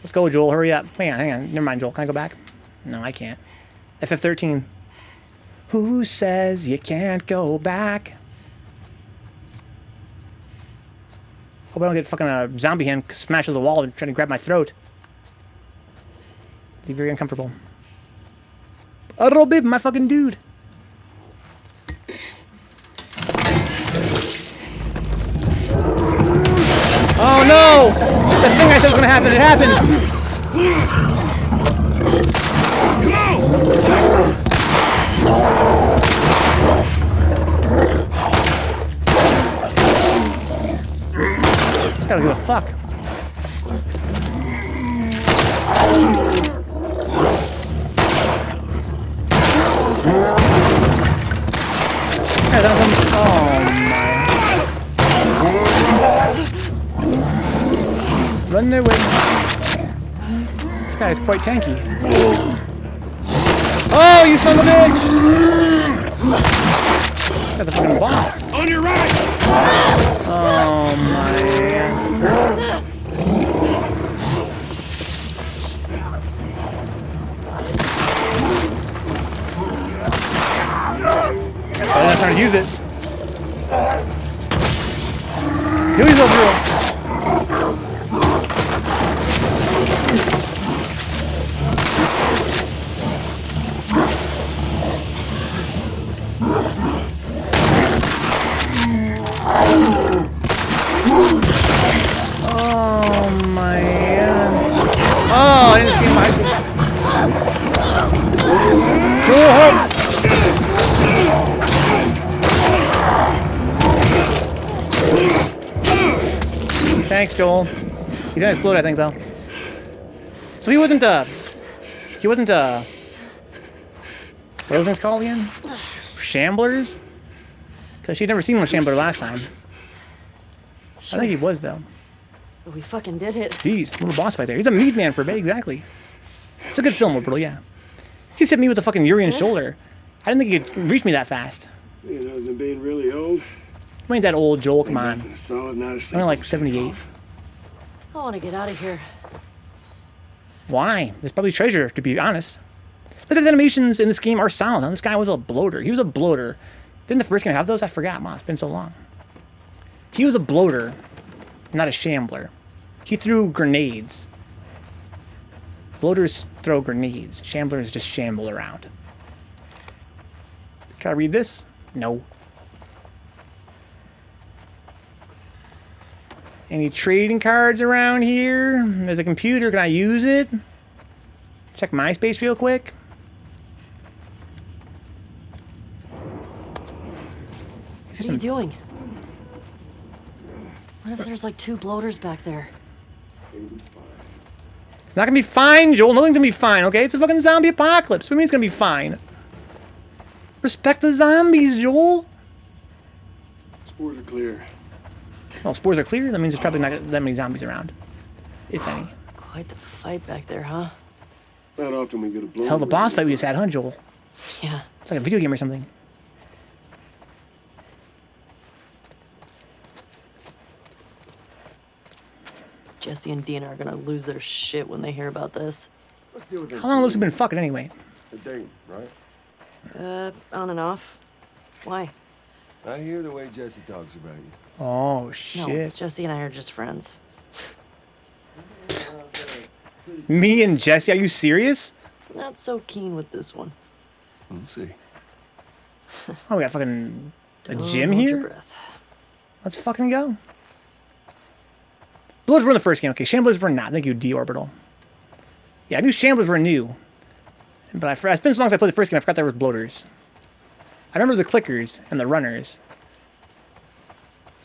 Let's go, Joel. Hurry up. Hang on. Never mind, Joel. Can I go back? No, I can't. FF13. Who says you can't go back? Hope I don't get fucking a zombie hand smashed to the wall and trying to grab my throat. Be very uncomfortable. A little bit, my fucking dude. Oh no! The thing I said was gonna happen, it happened! Just gotta give a fuck. Oh my. Run their way. This guy is quite tanky. Oh, you son of a bitch! Got the fucking boss. On your right! Oh my. I'm not trying to use it. Heal yourself, girl. Oh man. Oh, I didn't see my. Go Thanks, Joel. He's gonna explode, I think, though. So he wasn't, what are those things called again? Shamblers? Because she'd never seen one Shambler last time. Sure. I think he was, though. But we fucking did it. Jeez, little boss fight there. He's a meat man for a bit, exactly. It's a good film, Orbital, yeah. He hit me with a fucking Urian shoulder. I didn't think he could reach me that fast. You know, than being really old. I ain't that old, Joel, come on. Solid, not a I'm only like 78. I want to get out of here. Why? There's probably treasure, to be honest. Look at the animations in this game are solid. Huh? This guy was a bloater. He was a bloater. Didn't the first game have those? I forgot, man. It's been so long. He was a bloater, not a shambler. He threw grenades. Bloaters throw grenades. Shamblers just shamble around. Can I read this? No. Any trading cards around here? There's a computer. Can I use it? Check MySpace real quick. What are you doing? What if there's like 2 bloaters back there? It's not gonna be fine, Joel. Nothing's gonna be fine, okay? It's a fucking zombie apocalypse. What do you mean it's gonna be fine? Respect the zombies, Joel. Spores are clear. Oh, spores are clear? That means there's probably not that many zombies around. If any. Quite the fight back there, huh? Not often we get a blow. Hell, the boss fight we just had, huh, Joel? Yeah. It's like a video game or something. Jesse and Dina are gonna lose their shit when they hear about this. Let's deal with How long have those been fucking anyway? a date, right? On and off. Why? I hear the way Jesse talks about you. Oh, No, shit. Jesse and I are just friends. Me and Jesse? Are you serious? Not so keen with this one. We'll see. Oh, we got fucking a Don't gym hold your here? breath. Let's fucking go. Bloaters were in the first game. Okay, Shamblers were not. Thank you, D-Orbital. Yeah, I knew Shamblers were new. But it's been so long since I played the first game, I forgot there was bloaters. I remember the clickers and the runners.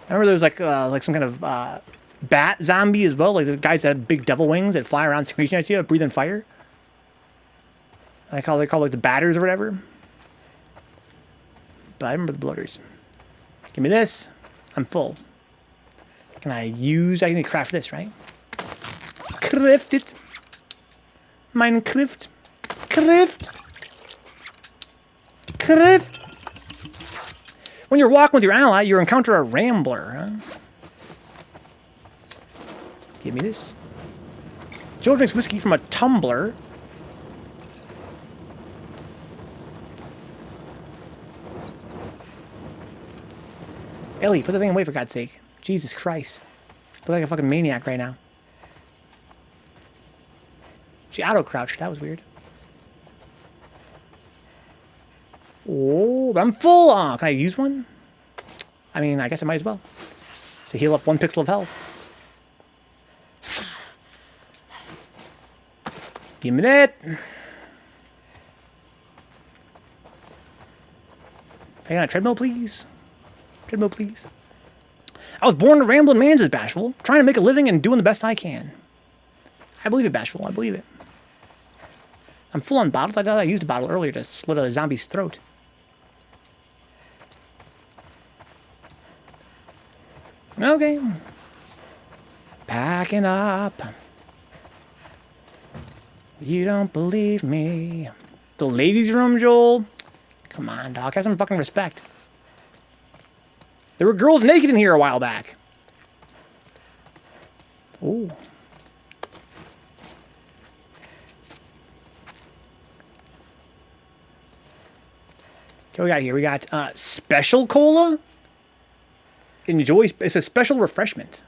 I remember there was like some kind of bat zombie as well, like the guys that had big devil wings that fly around screeching at you, breathing fire. They're called like the batters or whatever. But I remember the bloaters. Give me this. I'm full. Can I use? I need to craft this, right? Craft it. Minecraft. Craft. Craft. When you're walking with your ally, you encounter a rambler, huh? Give me this. Joe drinks whiskey from a tumbler. Ellie, put the thing away for God's sake. Jesus Christ. I look like a fucking maniac right now. She auto-crouched. That was weird. Oh, but I'm full on. Can I use one? I mean, I guess I might as well. To heal up 1 pixel of health. Give me that. Hang on a treadmill, please. Treadmill, please. I was born a rambling man, says Bashful, trying to make a living and doing the best I can. I believe it, Bashful. I believe it. I'm full on bottles. I thought I used a bottle earlier to slit a zombie's throat. Okay. Packing up. You don't believe me. The ladies' room, Joel? Come on, dog. Have some fucking respect. There were girls naked in here a while back. Ooh. What we got here? We got special cola. Enjoy. It's a special refreshment.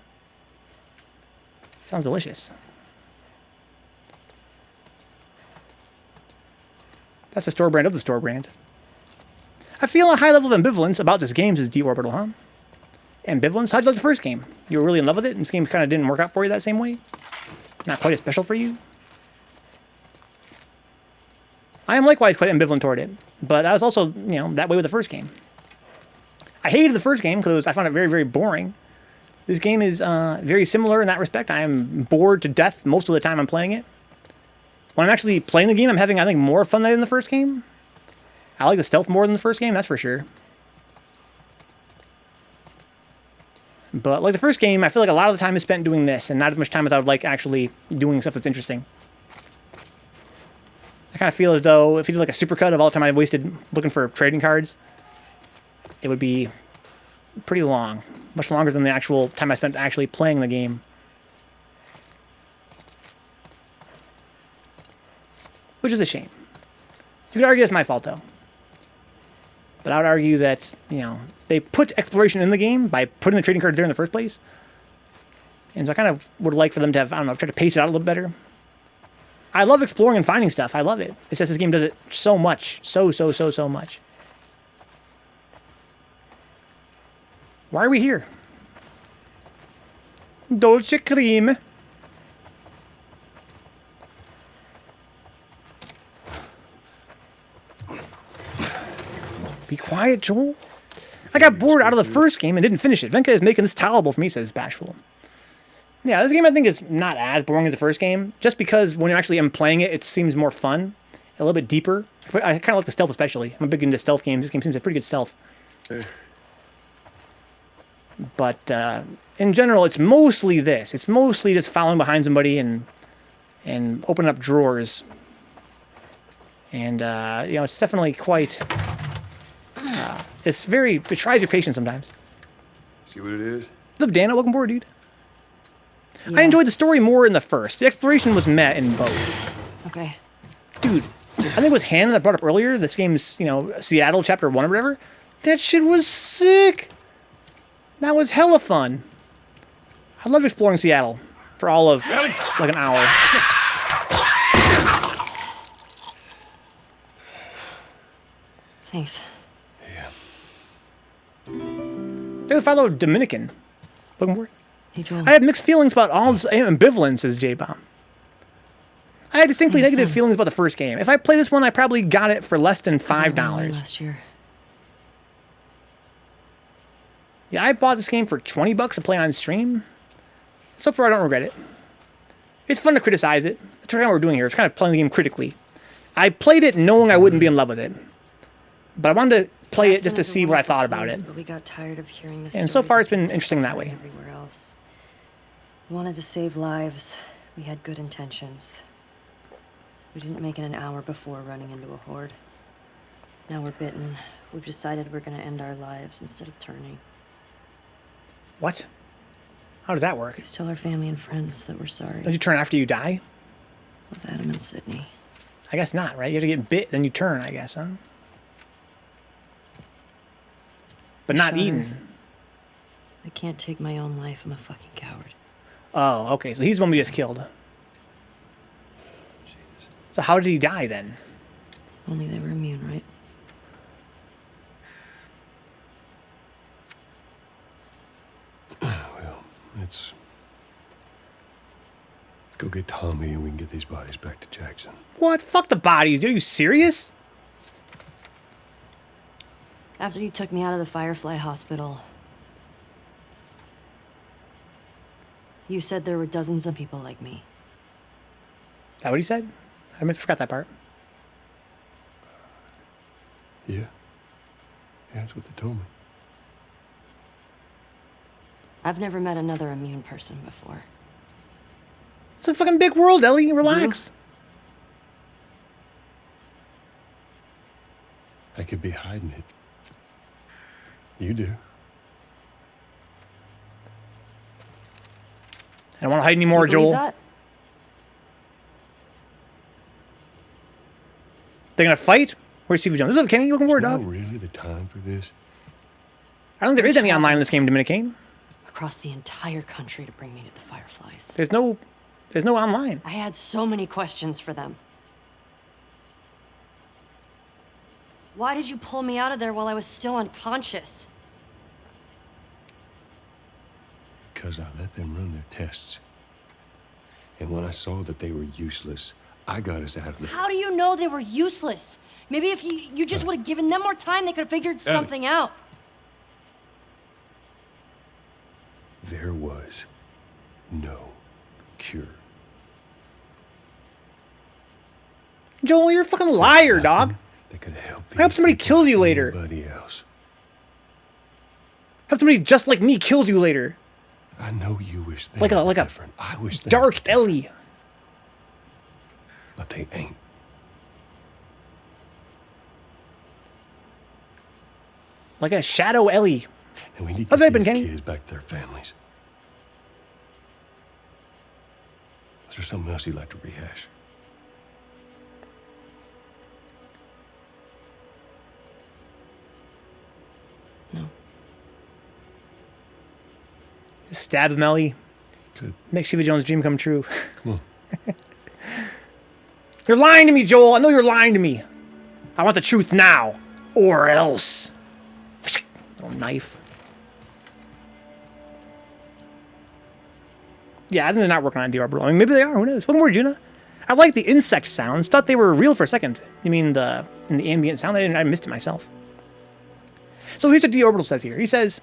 Sounds delicious. That's the store brand of the store brand. I feel a high level of ambivalence about this game, says D-Orbital, huh? Ambivalence? How'd you like the first game? You were really in love with it, and this game kind of didn't work out for you that same way? Not quite as special for you? I am likewise quite ambivalent toward it, but I was also, you know, that way with the first game. I hated the first game because I found it very, very boring. This game is very similar in that respect. I am bored to death most of the time I'm playing it. When I'm actually playing the game, I'm having, I think, more fun than in the first game. I like the stealth more than the first game, that's for sure. But like the first game, I feel like a lot of the time is spent doing this, and not as much time as I would like actually doing stuff that's interesting. I kind of feel as though if you did like a supercut of all the time I wasted looking for trading cards, it would be pretty long. Much longer than the actual time I spent actually playing the game. Which is a shame. You could argue it's my fault, though. But I would argue that, you know, they put exploration in the game by putting the trading cards there in the first place. And so I kind of would like for them to have, I don't know, try to pace it out a little better. I love exploring and finding stuff. I love it. It's just this game does it so much. So much. Why are we here? Dolce cream. Be quiet, Joel. I got bored out of the first game and didn't finish it. Venka is making this tolerable for me, says Bashful. Yeah, this game I think is not as boring as the first game, just because when you actually am playing it, it seems more fun, a little bit deeper. I kind of like the stealth especially. I'm a big into stealth games. This game seems like pretty good stealth. But in general, it's mostly this. It's mostly just following behind somebody and opening up drawers. And, you know, it's definitely quite... it tries your patience sometimes. See what it is? What's up, Dana? Welcome aboard, dude. Yeah. I enjoyed the story more in the first. The exploration was met in both. Okay. Dude, I think it was Hannah that brought up earlier, this game's, you know, Seattle Chapter 1 or whatever. That shit was sick! That was hella fun. I loved exploring Seattle for all of, like, an hour. Thanks. They follow Dominican. Looking forward. Hey, Joel. I had mixed feelings about all this ambivalence, says J-Bomb. I had distinctly negative feelings about the first game. If I play this one, I probably got it for less than $5. Last year. Yeah, I bought this game for 20 bucks to play on stream. So far, I don't regret it. It's fun to criticize it. That's kind of what we're doing here. It's kind of playing the game critically. I played it knowing I wouldn't be in love with it. But I wanted to play it just to see what I thought about it. But we got tired of hearing the And so far, it's been stories of interesting that suffering way. Everywhere else. We wanted to save lives. We had good intentions. We didn't make it an hour before running into a horde. Now we're bitten. We've decided we're going to end our lives instead of turning. What? How does that work? Please tell our family and friends that we're sorry. Don't you turn after you die? With Adam and Sydney. I guess not, right? You have to get bit, then you turn, I guess, huh? But not Sure. eaten. I can't take my own life. I'm a fucking coward. Oh, okay. So he's the one we just killed. So how did he die then? Only they were immune, right? Well, let's go get Tommy and we can get these bodies back to Jackson. What? Fuck the bodies. Are you serious? After you took me out of the Firefly Hospital, you said there were dozens of people like me. Is that what he said? I forgot that part. Yeah. Yeah, that's what they told me. I've never met another immune person before. It's a fucking big world, Ellie. Relax. I could be hiding it. You do. I don't want to hide anymore, You believe Joel. that? They're gonna fight? Where's Stevie Jones? Look, Kenny, you looking forward, Is now dog. really the time for this? I don't think there is any online in this game, Dominican. Across the entire country to bring me to the Fireflies. There's no online. I had so many questions for them. Why did you pull me out of there while I was still unconscious? Because I let them run their tests. And when I saw that they were useless, I got us out of there. How do you know they were useless? Maybe if you just would have given them more time, they could have figured something out. There was no cure. Joel, you're a fucking liar, dog. That could help. I hope somebody these kills you people, later. Anybody else? Have somebody just like me kills you later. I know you wish they Like a- were like a different. I wish they Dark were different, Ellie. but they ain't. Like a shadow Ellie. And we need to How's get that been, these Kenny? kids back to their families. Is there something else you'd like to rehash? No. Just stab him, Ellie. Good. Make Shiva Jones' dream come true. Come on. You're lying to me, Joel. I know you're lying to me. I want the truth now. Or else. Little knife. Yeah, I think they're not working on deorbital. I mean, maybe they are. Who knows? What more, Juna? I like the insect sounds. Thought they were real for a second. You mean in the ambient sound? I missed it myself. So here's what deorbital says here. He says,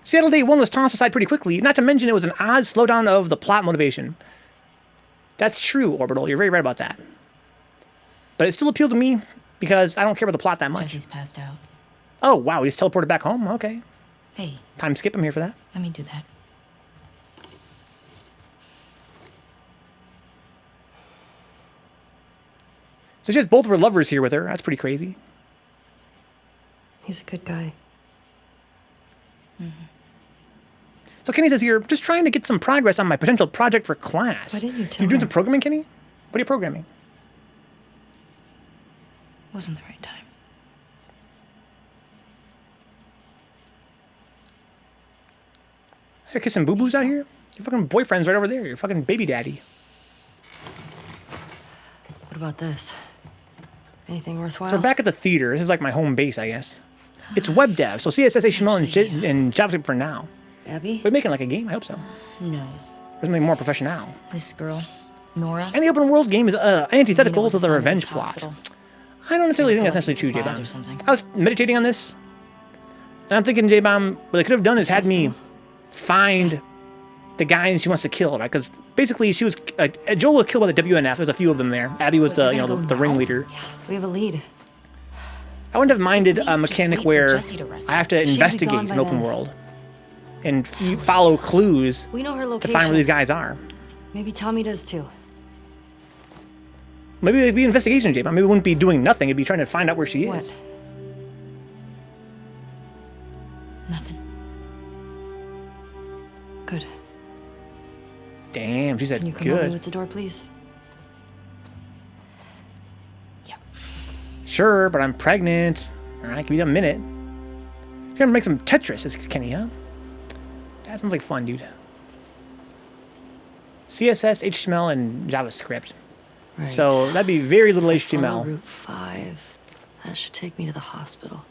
Seattle Day 1 was tossed aside pretty quickly, not to mention it was an odd slowdown of the plot motivation. That's true, Orbital. You're very right about that. But it still appealed to me because I don't care about the plot that much. Jesse's passed out. Oh, wow. He just teleported back home? Okay. Hey, Time skip. I'm here for that. let me do that. So she has both of her lovers here with her. That's pretty crazy. He's a good guy. So Kenny says here, just trying to get some progress on my potential project for class. Why didn't you tell You're doing him? some programming, Kenny? What are you programming? Wasn't the right time. You're kissing boo-boos out here? Your fucking boyfriend's right over there. Your fucking baby daddy. What about this? Anything worthwhile? So we're back at the theater. This is like my home base, I guess. It's web dev, so CSS, HTML, and JavaScript for now. Abby? We're making like a game. I hope so. No. Or something more professional. This girl, Nora. Any open world game is antithetical you know, to the assigned revenge this plot. hospital. I don't necessarily think feel that's like necessarily true, it's J-Bomb. supplies or something. I was meditating on this, and I'm thinking, J-Bomb, what they could have done is had me find the guys she wants to kill, right? Because basically, she was Joel was killed by the WNF. There's a few of them there. Abby was Wait, the we're gonna the go now? ringleader. We have a lead. I wouldn't have minded Please a just mechanic wait for where Jesse to rest I have to She'd be gone investigate by an open then. world and follow clues We know her to location. find where these guys are. Maybe Tommy does too. Maybe it'd be an investigation, J-Bomb. Maybe we wouldn't be doing nothing. It'd be trying to find out where she is. What? Nothing. Good. Damn, she said Can you come help me good. with the door, please? Sure, but I'm pregnant. All right, give me a minute. Gonna make some Tetris, says Kenny, huh? That sounds like fun, dude. CSS, HTML, and JavaScript. Right. So that'd be very little Follow HTML. Route 5. That should take me to the hospital.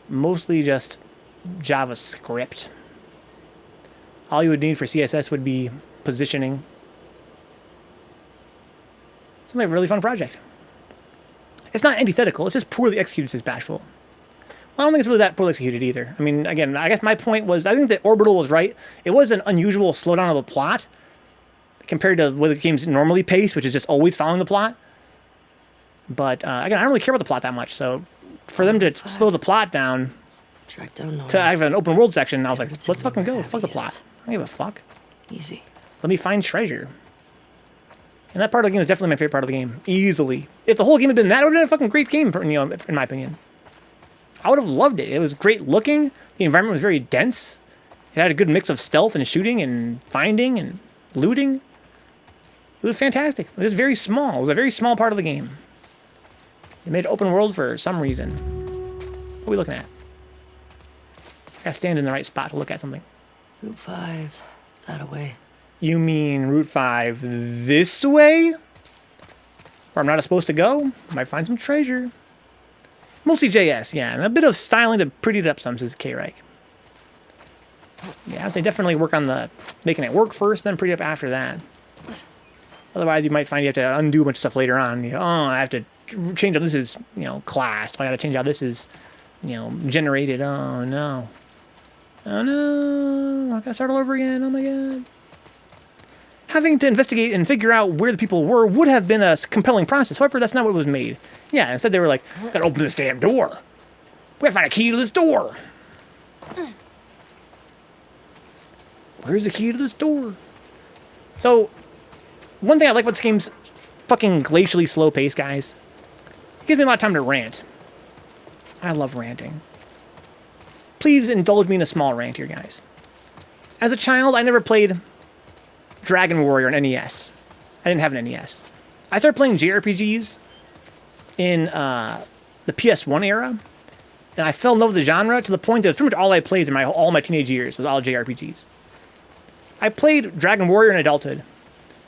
Mostly just JavaScript. All you would need for CSS would be positioning. It's like a really fun project. It's not antithetical, it's just poorly executed, says Bashful. Well, I don't think it's really that poorly executed either. I mean, again, I guess my point was, I think that Orbital was right. It was an unusual slowdown of the plot compared to what the game's normally paced, which is just always following the plot. But again, I don't really care about the plot that much, so for them to slow the plot down Track down Nora. to have an open world section, I was like, Turn it let's to fucking where go. Fuck the Abby plot. is. I don't give a fuck. Easy. Let me find treasure. And that part of the game is definitely my favorite part of the game. Easily. If the whole game had been that, it would have been a fucking great game, for, in my opinion. I would have loved it. It was great looking. The environment was very dense. It had a good mix of stealth and shooting and finding and looting. It was fantastic. It was very small. It was a very small part of the game. They made it open world for some reason. What are we looking at? I gotta stand in the right spot to look at something. Route 5. That away. You mean Route 5 this way? Where I'm not supposed to go? Might find some treasure. Mostly JS, yeah. And a bit of styling to pretty it up some, says K-Reich. Yeah, they definitely work on the making it work first, then pretty up after that. Otherwise, you might find you have to undo a bunch of stuff later on. You go, oh, I have to change how this is, classed. I got to change how this is, generated. Oh, no. Oh, no. I got to start all over again. Oh, my God. Having to investigate and figure out where the people were would have been a compelling process. However, that's not what was made. Yeah, instead they were like, gotta open this damn door. We gotta find a key to this door. Where's the key to this door? So, one thing I like about this game's fucking glacially slow pace, guys. It gives me a lot of time to rant. I love ranting. Please indulge me in a small rant here, guys. As a child, I never played Dragon Warrior on NES. I didn't have an NES. I started playing JRPGs in the PS1 era, and I fell in love with the genre to the point that it's pretty much all I played in all my teenage years was all JRPGs. I played Dragon Warrior in adulthood,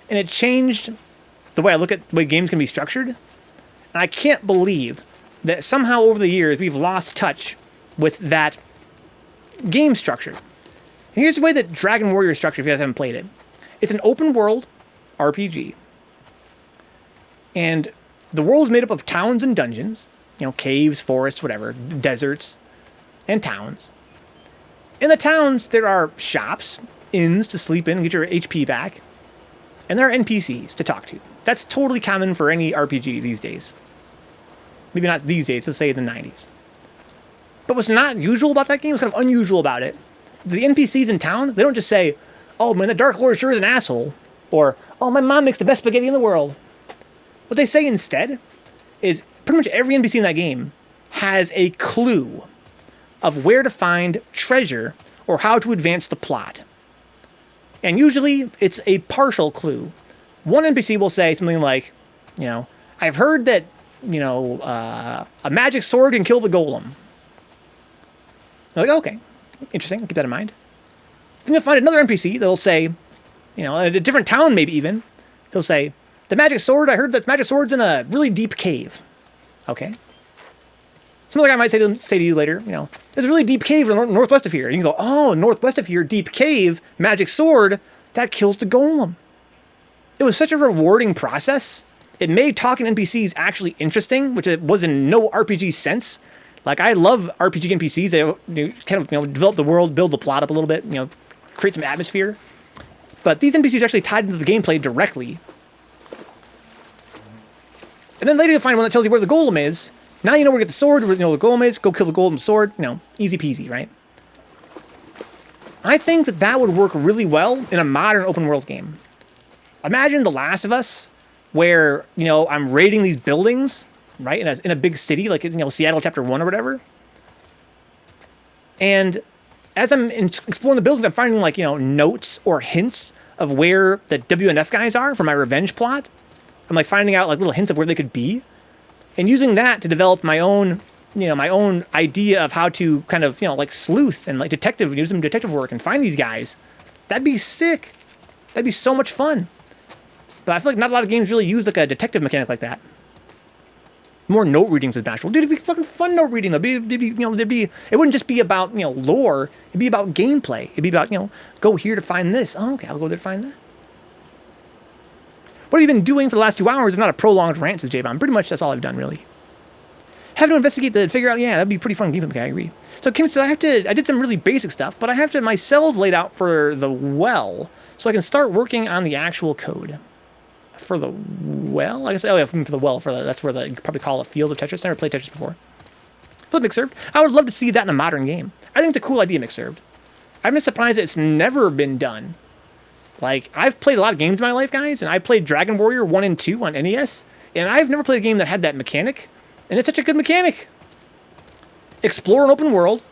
and it changed the way I look at the way games can be structured, and I can't believe that somehow over the years we've lost touch with that game structure. And here's the way that Dragon Warrior is structured if you guys haven't played it. It's an open world RPG. And the world is made up of towns and dungeons, caves, forests, whatever, deserts, and towns. In the towns, there are shops, inns to sleep in and get your HP back, and there are NPCs to talk to. That's totally common for any RPG these days. Maybe not these days, let's say in the 90s. But what's not usual about that game, what's kind of unusual about it, the NPCs in town, they don't just say, oh man, the Dark Lord sure is an asshole, or, oh, my mom makes the best spaghetti in the world. What they say instead is pretty much every NPC in that game has a clue of where to find treasure or how to advance the plot. And usually it's a partial clue. One NPC will say something like, I've heard that, a magic sword can kill the golem. They're like, okay, interesting, I'll keep that in mind. Then you'll find another NPC that'll say, in a different town maybe even, he'll say, the magic sword, I heard that magic sword's in a really deep cave. Okay. Some other guy might say to you later, there's a really deep cave in the northwest of here. And you can go, oh, northwest of here, deep cave, magic sword, that kills the golem. It was such a rewarding process. It made talking NPCs actually interesting, which it was in no RPG sense. Like, I love RPG NPCs. They kind of, develop the world, build the plot up a little bit, create some atmosphere. But these NPCs are actually tied into the gameplay directly. And then later you'll find one that tells you where the golem is. Now you know where to get the sword, where the golem is. Go kill the golem sword. Easy peasy, right? I think that would work really well in a modern open world game. Imagine The Last of Us, where, I'm raiding these buildings, right, in a big city, like, Seattle Chapter 1 or whatever. And as I'm exploring the buildings, I'm finding, like, notes or hints of where the WNF guys are for my revenge plot. I'm, like, finding out, like, little hints of where they could be. and using that to develop my own, my own idea of how to kind of, like sleuth and like detective, use some detective work and find these guys. That'd be sick. That'd be so much fun. But I feel like not a lot of games really use like a detective mechanic like that. More note readings is natural. Dude, it'd be fucking fun note reading. It wouldn't just be about, lore. It'd be about gameplay. It'd be about, go here to find this. Oh, okay, I'll go there to find that. What have you been doing for the last 2 hours if not a prolonged rant, says J-Bomb? Pretty much that's all I've done, really. Have to investigate to figure out, yeah, that'd be pretty fun gameplay, I agree. So Kim said, I did some really basic stuff, but I have to, my cells laid out for the well, so I can start working on the actual code. For the well? I guess, oh yeah, for the well, that's where you could probably call a field of Tetris. I never played Tetris before. Flip Mixerved. I would love to see that in a modern game. I think it's a cool idea, Mixerved. I've been surprised that it's never been done. Like, I've played a lot of games in my life, guys, and I played Dragon Warrior 1 and 2 on NES, and I've never played a game that had that mechanic, and it's such a good mechanic. Explore an open world,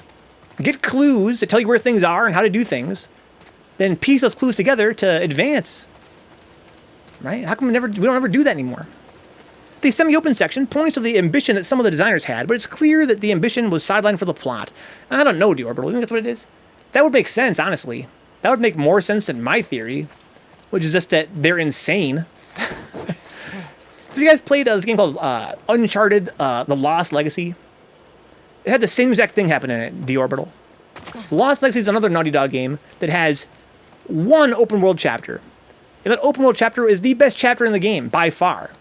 get clues that tell you where things are and how to do things, then piece those clues together to advance. Right? How come we don't ever do that anymore? The semi-open section points to the ambition that some of the designers had, but it's clear that the ambition was sidelined for the plot. I don't know, D-Orbital. You think that's what it is? That would make sense, honestly. That would make more sense than my theory, which is just that they're insane. So you guys played this game called Uncharted, The Lost Legacy? It had the same exact thing happen in it, D-Orbital. Lost Legacy is another Naughty Dog game that has one open world chapter. And that open world chapter is the best chapter in the game, by far.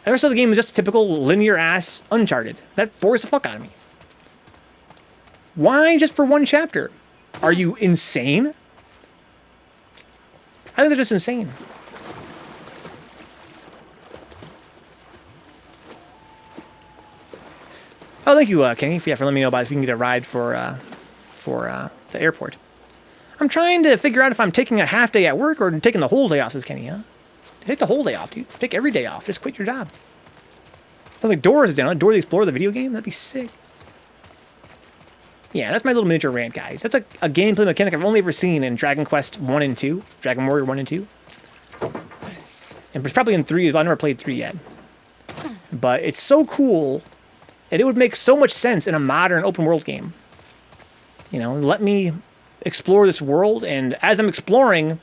The rest of the game is just a typical linear-ass Uncharted. That bores the fuck out of me. Why just for one chapter? Are you insane? I think they're just insane. Oh, thank you, Kenny, for letting me know about if you can get a ride for the airport. I'm trying to figure out if I'm taking a half day at work or taking the whole day off, says Kenny, huh? Take the whole day off, dude. Take every day off. Just quit your job. Sounds like Doors is down. Dora the Explorer, the video game? That'd be sick. Yeah, that's my little miniature rant, guys. That's a gameplay mechanic I've only ever seen in Dragon Quest 1 and 2. Dragon Warrior 1 and 2. And it's probably in 3, I've never played 3 yet. But it's so cool, and it would make so much sense in a modern open world game. Let me explore this world, and as I'm exploring,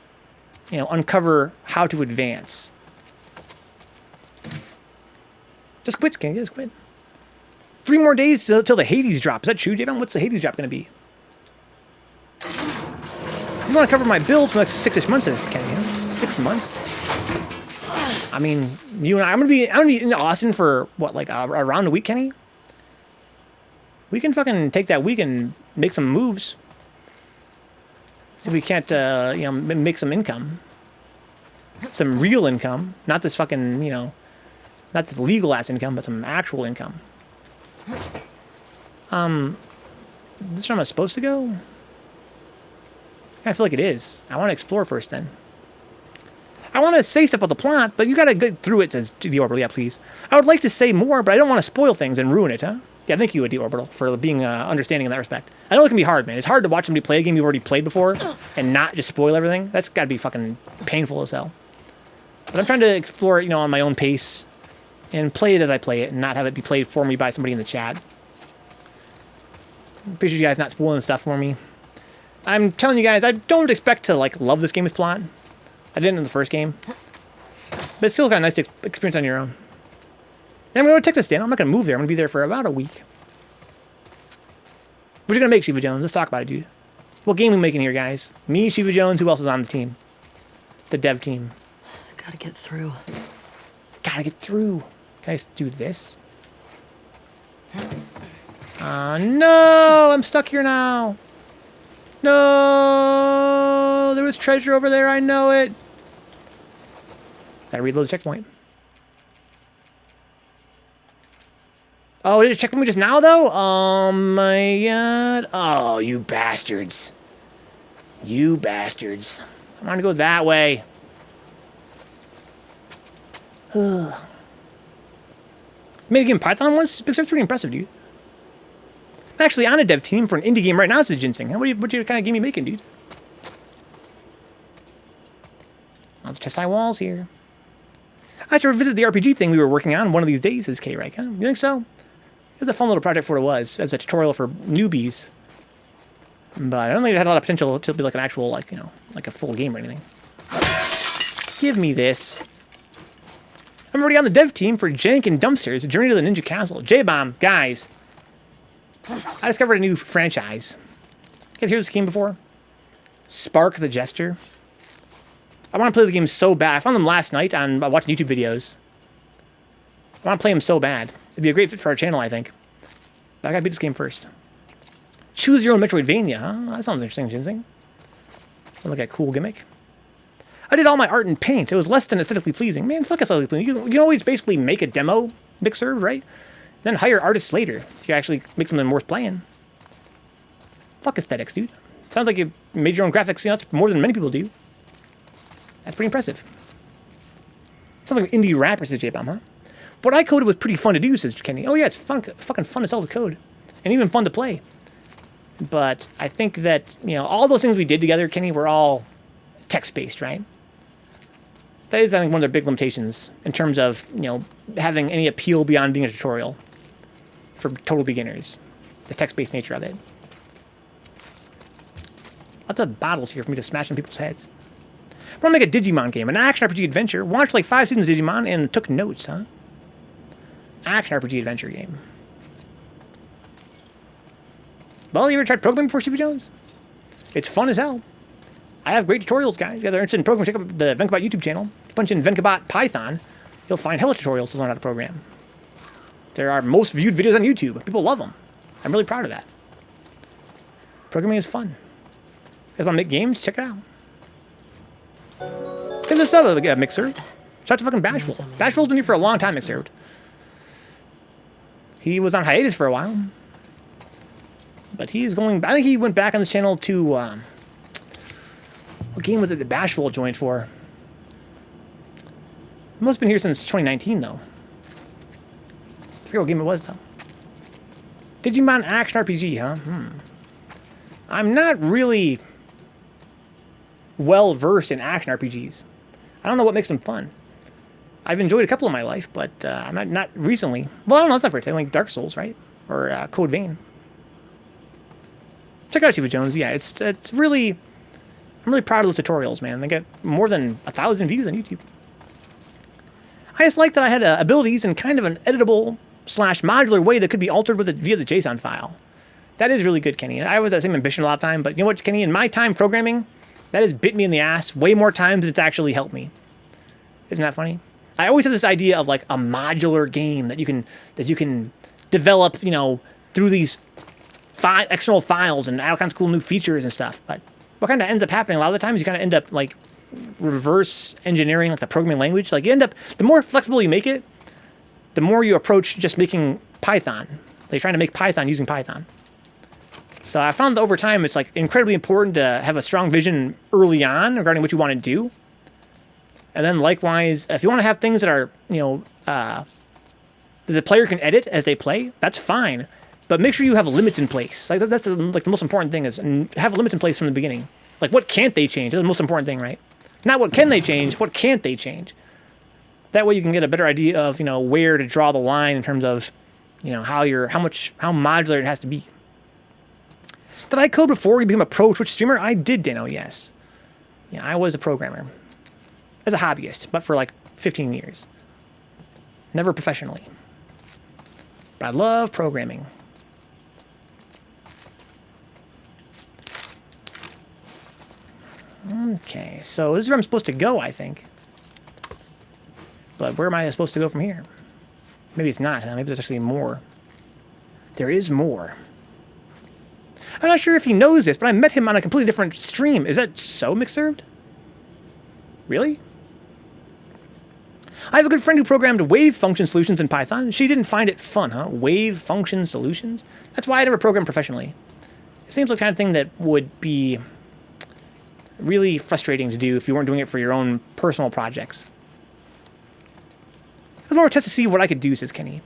uncover how to advance. Just quit, Kenny. Just quit. 3 more days till the Hades drop. Is that true, Javon? What's the Hades drop going to be? I want to cover my bills for the next 6-ish months, says Kenny. Huh? 6 months? I mean, you and I'm gonna be in Austin for what, like around a week, Kenny? We can fucking take that week and make some moves. See if we can't, make some income. Some real income. Not this fucking, not this legal-ass income, but some actual income. This is where I'm supposed to go? I feel like it is. I want to explore first, then. I want to say stuff about the plot, but you gotta get through it, says D-Orbital. Yeah, please. I would like to say more, but I don't want to spoil things and ruin it, huh? Yeah, thank you, D-Orbital, for being understanding in that respect. I know it can be hard, man. It's hard to watch somebody play a game you've already played before and not just spoil everything. That's gotta be fucking painful as hell. But I'm trying to explore it, on my own pace and play it as I play it and not have it be played for me by somebody in the chat. Appreciate you guys not spoiling stuff for me. I'm telling you guys, I don't expect to, love this game's plot. I didn't in the first game. But it's still kind of nice to experience on your own. And I'm going to Texas, Dan. I'm not going to move there. I'm going to be there for about a week. What you going to make, Shiva Jones? Let's talk about it, dude. What game are we making here, guys? Me, Shiva Jones, who else is on the team? The dev team. Gotta get through. Gotta get through. Can I just do this? No! I'm stuck here now. No! There was treasure over there. I know it. Gotta reload the checkpoint. Oh, did it check me just now, though? Oh, my God. Oh, you bastards. You bastards. I want to go that way. Ugh. Made a game Python once? That's pretty impressive, dude. I'm actually on a dev team for an indie game right now, says Ginseng. What you kind of game you making, dude? Lots of chest high walls here. I have to revisit the RPG thing we were working on one of these days, says K, right? Huh? You think so? It was a fun little project for what it was, as a tutorial for newbies. But I don't think it had a lot of potential to be like an actual, like, you know, like a full game or anything. Give me this. I'm already on the dev team for Jank and Dumpsters, Journey to the Ninja Castle. J-Bomb, guys. I discovered a new franchise. You guys hear this game before? Spark the Jester. I want to play the game so bad. I found them last night on watching YouTube videos. I want to play them so bad. It'd be a great fit for our channel, I think. But I gotta beat this game first. Choose your own Metroidvania, huh? That sounds interesting, Ginseng. Sounds like a cool gimmick. I did all my art in paint. It was less than aesthetically pleasing. Man, fuck aesthetically pleasing. You can always basically make a demo, mixer, right? Then hire artists later to actually make something worth playing. Fuck aesthetics, dude. Sounds like you made your own graphics. You know, that's more than many people do. That's pretty impressive. Sounds like an indie rapper, says J-Bomb, huh? What I coded was pretty fun to do, says Kenny. Oh yeah, it's fun, fucking fun as hell to code. And even fun to play. But I think that, you know, all those things we did together, Kenny, were all text-based, right? That is, I think, one of their big limitations in terms of, you know, having any appeal beyond being a tutorial for total beginners. The text-based nature of it. Lots of bottles here for me to smash in people's heads. I want to make a Digimon game, an action RPG adventure. Watched like 5 seasons of Digimon and took notes, huh? Action RPG adventure game. Well, you ever tried programming before, Stevie Jones? It's fun as hell. I have great tutorials, guys. If you're interested in programming, check out the Vencabot YouTube channel. Punch in Vencabot Python. You'll find hella tutorials to learn how to program. They're our most viewed videos on YouTube. People love them. I'm really proud of that. Programming is fun. If you want to make games, check it out. Give this other Mixer. Shout out to fucking Bashful. Bashful's been here for a long time, Mixer. He was on hiatus for a while. But he's going... I think he went back on this channel to... what game was it that Bashful joined for? He must have been here since 2019, though. I forget what game it was, though. Digimon Action RPG, huh? I'm not really well-versed in action RPGs. I don't know what makes them fun. I've enjoyed a couple in my life, but I'm not recently. Well, I don't know, that's not fair. I like Dark Souls, right? Or Code Vein. Check out Shiva Jones. Yeah, it's really... I'm really proud of those tutorials, man. They get more than 1,000 views on YouTube. I just like that I had abilities in kind of an editable / modular way that could be altered via the JSON file. That is really good, Kenny. I have that same ambition a lot of time, but you know what, Kenny? In my time programming, that has bit me in the ass way more times than it's actually helped me. Isn't that funny? I always have this idea of like a modular game that you can develop, you know, through these external files and all kinds of cool new features and stuff. But what kind of ends up happening a lot of the times, you kind of end up like reverse engineering like the programming language. Like you end up, the more flexible you make it, the more you approach just making Python. Like you're trying to make Python using Python. So I found that over time, it's like incredibly important to have a strong vision early on regarding what you want to do. And then likewise, if you want to have things that are, you know, that the player can edit as they play, that's fine. But make sure you have limits in place. Like that's like the most important thing is have limits in place from the beginning. Like what can't they change? That's the most important thing, right? Not what can they change, what can't they change? That way you can get a better idea of, you know, where to draw the line in terms of, you know, how modular it has to be. Did I code before you became a pro Twitch streamer? I did, Dano, yes. Yeah, I was a programmer. As a hobbyist, but for like 15 years. Never professionally. But I love programming. Okay, so this is where I'm supposed to go, I think. But where am I supposed to go from here? Maybe it's not, huh? Maybe there's actually more. There is more. I'm not sure if he knows this, but I met him on a completely different stream. Is that so, Mixerved? Really? I have a good friend who programmed wave function solutions in Python. She didn't find it fun, huh? Wave function solutions? That's why I never programmed professionally. It seems like the kind of thing that would be really frustrating to do if you weren't doing it for your own personal projects. It was more of a test to see what I could do, says Kenny.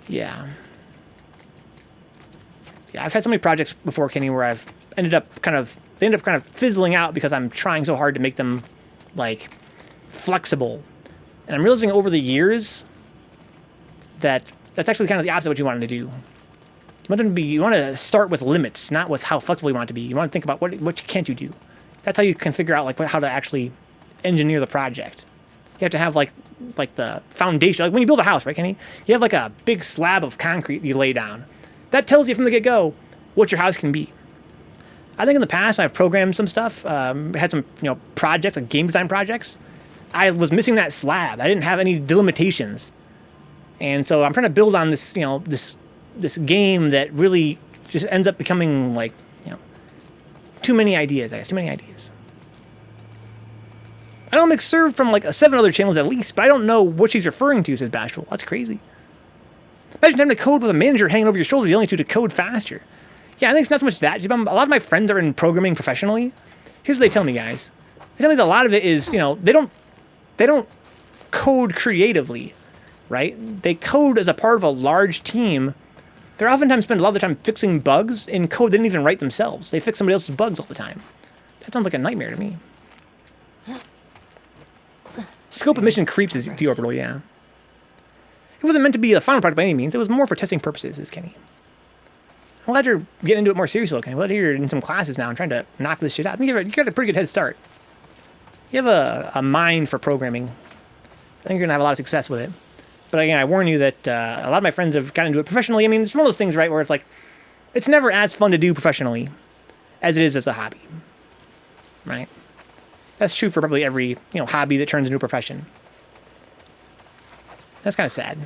Yeah. Yeah, I've had so many projects before, Kenny, where I've they end up kind of fizzling out because I'm trying so hard to make them like flexible And I'm realizing over the years that that's actually kind of the opposite of what you want to do. You want to start with limits, not with how flexible you want it to be. You want to think about what can't you do. That's how you can figure out like how to actually engineer the project. You have to have like the foundation. Like when you build a house, right, Kenny? You have like a big slab of concrete you lay down. That tells you from the get-go what your house can be. I think in the past I've programmed some stuff, had some projects, like game design projects. I was missing that slab. I didn't have any delimitations, and so I'm trying to build on this this game that really just ends up becoming like too many ideas. I guess too many ideas. I know Mix served from like 7 other channels at least, but I don't know what she's referring to, says Bashful. That's crazy. Imagine having to code with a manager hanging over your shoulder yelling at you to code faster. Yeah, I think it's not so much that. A lot of my friends are in programming professionally. Here's what they tell me, guys. They tell me that a lot of it is, they don't code creatively, right? They code as a part of a large team. They oftentimes spend a lot of the time fixing bugs in code they didn't even write themselves. They fix somebody else's bugs all the time. That sounds like a nightmare to me. Scope of mission creeps is deorbital, yeah. It wasn't meant to be a final product by any means. It was more for testing purposes, says Kenny. I'm glad you're getting into it more seriously, Kenny. I'm glad you're in some classes now and trying to knock this shit out. I think you got a pretty good head start. You have a mind for programming. I think you're going to have a lot of success with it. But again, I warn you that a lot of my friends have gotten into it professionally. I mean, it's one of those things, right, where it's like, it's never as fun to do professionally as it is as a hobby, right? That's true for probably every, hobby that turns into a profession. That's kind of sad.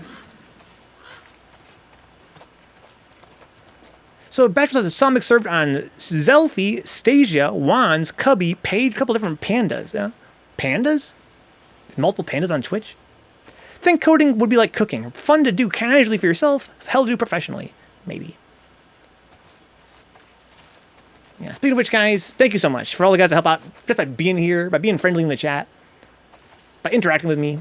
So Bachelor says, Sonic served on Zelfie, Stasia, Wands, Cubby, Paige, a couple different pandas. Yeah? Pandas? Multiple pandas on Twitch? Think coding would be like cooking. Fun to do casually for yourself, hell to do professionally. Maybe. Yeah. Speaking of which, guys, thank you so much for all the guys that help out just by being here, by being friendly in the chat, by interacting with me,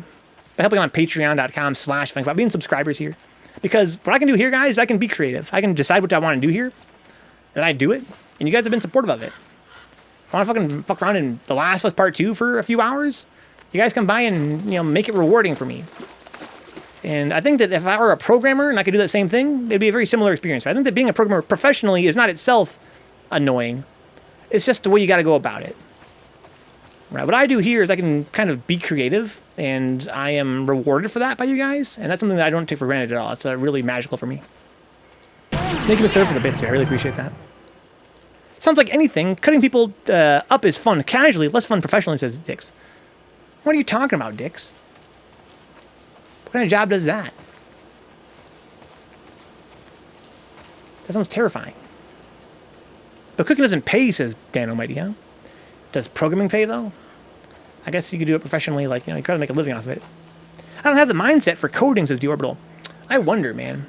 by helping on patreon.com/Vencabot, by being subscribers here. Because what I can do here, guys, I can be creative. I can decide what I want to do here, and I do it. And you guys have been supportive of it. I want to fucking fuck around in The Last of Us Part 2 for a few hours. You guys come by and, make it rewarding for me. And I think that if I were a programmer and I could do that same thing, it'd be a very similar experience. I think that being a programmer professionally is not itself annoying. It's just the way you got to go about it. Right? What I do here is I can kind of be creative, and I am rewarded for that by you guys, and that's something that I don't take for granted at all. It's really magical for me. Thank you for the bits here. I really appreciate that. Sounds like anything. Cutting people up is fun casually, less fun professionally, says Dix. What are you talking about, Dix? What kind of job does that? That sounds terrifying. But cooking doesn't pay, says Dan Almighty, huh? Does programming pay, though? I guess you could do it professionally, you gotta make a living off of it. I don't have the mindset for coding, says Deorbital. I wonder, man.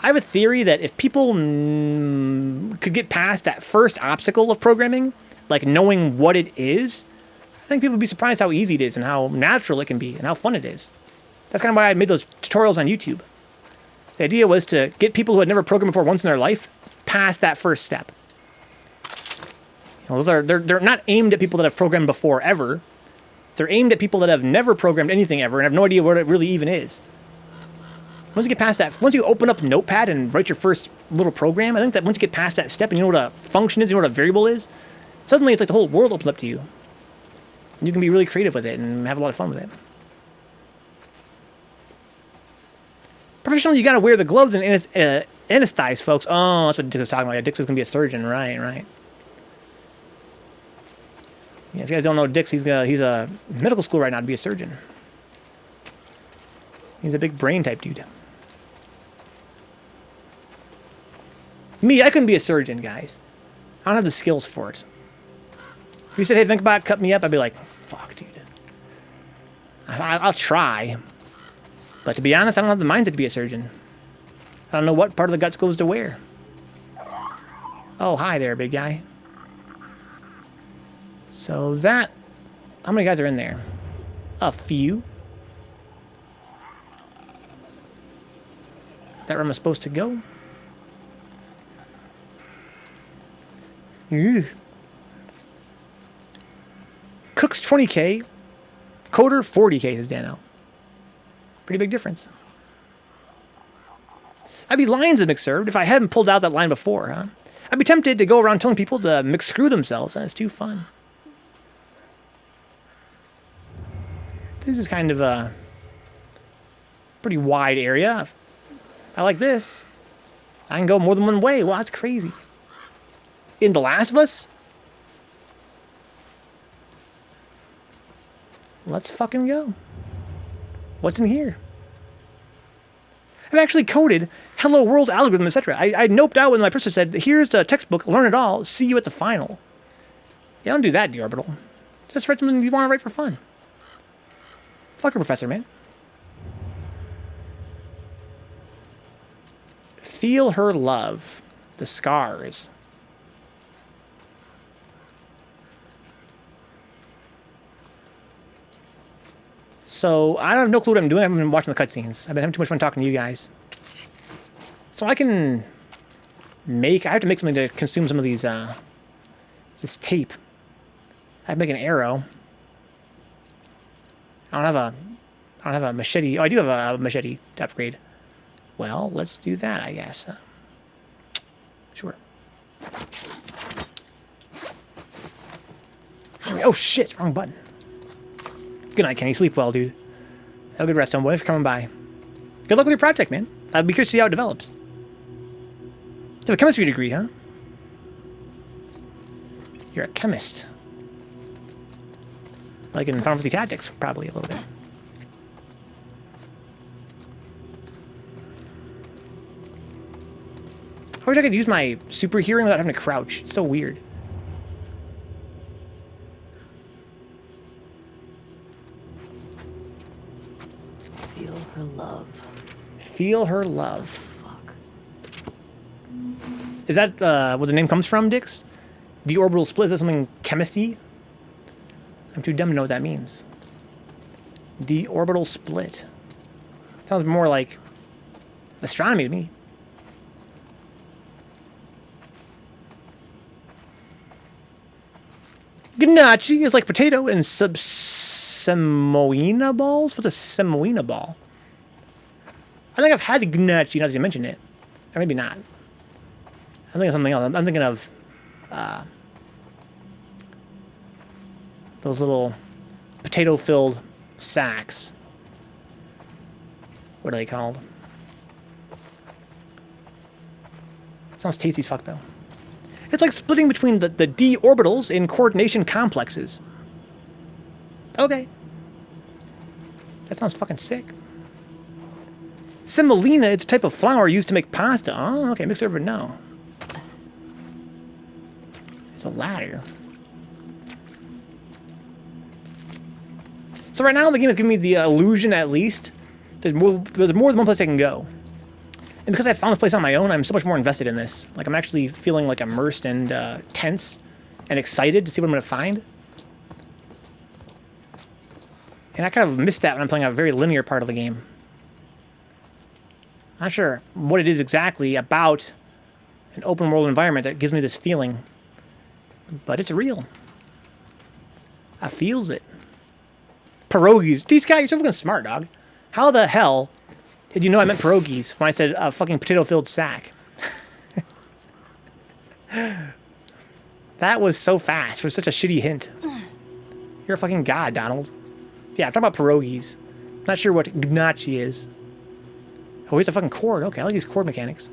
I have a theory that if people could get past that first obstacle of programming, like knowing what it is, I think people would be surprised how easy it is and how natural it can be and how fun it is. That's kind of why I made those tutorials on YouTube. The idea was to get people who had never programmed before once in their life past that first step. They're not aimed at people that have programmed before ever. They're aimed at people that have never programmed anything ever and have no idea what it really even is. Once you get past that, once you open up Notepad and write your first little program, I think that once you get past that step and you know what a function is, you know what a variable is, suddenly it's like the whole world opens up to you. You can be really creative with it and have a lot of fun with it. Professionally, you gotta wear the gloves and anesthetize, folks. Oh, that's what Dix is talking about. Yeah, Dix is gonna be a surgeon, right. Yeah, if you guys don't know Dix, he's a medical school right now to be a surgeon. He's a big brain type dude. Me, I couldn't be a surgeon, guys. I don't have the skills for it. If you said, hey, Vencabot, cut me up, I'd be like, fuck, dude. I'll try. But to be honest, I don't have the mindset to be a surgeon. I don't know what part of the guts goes to where. Oh, hi there, big guy. So that... How many guys are in there? A few. Is that where I'm supposed to go? Ugh. Cooks 20k. Coder 40k, says Dano. Pretty big difference. I'd be lying to McServed if I hadn't pulled out that line before, huh? I'd be tempted to go around telling people to McScrew themselves, and it's too fun. This is kind of a pretty wide area. I like this. I can go more than one way. Wow, that's crazy. In The Last of Us? Let's fucking go. What's in here? I've actually coded hello world algorithm, etc. I noped out when my professor said, here's the textbook, learn it all, see you at the final. Yeah, don't do that, D-Orbital. Just write something you want to write for fun. Fuck your professor, man. Feel her love. The scars. So, I have no clue what I'm doing. I haven't been watching the cutscenes. I've been having too much fun talking to you guys. So I can make... I have to make something to consume some of these, this tape. I have to make an arrow. I don't have a machete. Oh, I do have a machete to upgrade. Well, let's do that, I guess. Sure. Oh, shit. Wrong button. Good night, Kenny. Sleep well, dude. Have a good rest, homeboy. Thanks for coming by. Good luck with your project, man. I'll be curious to see how it develops. You have a chemistry degree, huh? You're a chemist. Like in Final Fantasy Tactics, probably a little bit. I wish I could use my super hearing without having to crouch. It's so weird. Feel her love. Feel her love. Fuck. Is that where the name comes from, Dix? D-orbital split, is that something chemisty? I'm too dumb to know what that means. D-orbital split. Sounds more like astronomy to me. Gnachi is like potato and semoina balls? What's a semoina ball? I think I've had gnachi now that you mentioned it. Or maybe not. I'm thinking of something else. I'm thinking of those little potato-filled sacks. What are they called? Sounds tasty as fuck, though. It's like splitting between the d orbitals in coordination complexes. Okay. That sounds fucking sick. Semolina, it's a type of flour used to make pasta. Oh, okay, mixed over, no. It's a ladder. So right now the game is giving me the illusion, at least, there's more than one place I can go. And because I found this place on my own, I'm so much more invested in this. Like, I'm actually feeling, like, immersed and tense and excited to see what I'm going to find. And I kind of missed that when I'm playing a very linear part of the game. Not sure what it is exactly about an open world environment that gives me this feeling. But it's real. I feels it. Pierogies. D-Sky, you're so fucking smart, dog. How the hell did you know I meant pierogies when I said a fucking potato-filled sack? That was so fast for such a shitty hint. You're a fucking god, Donald. Yeah, I'm talking about pierogies. Not sure what gnachi is. Oh, here's a fucking cord. Okay, I like these cord mechanics.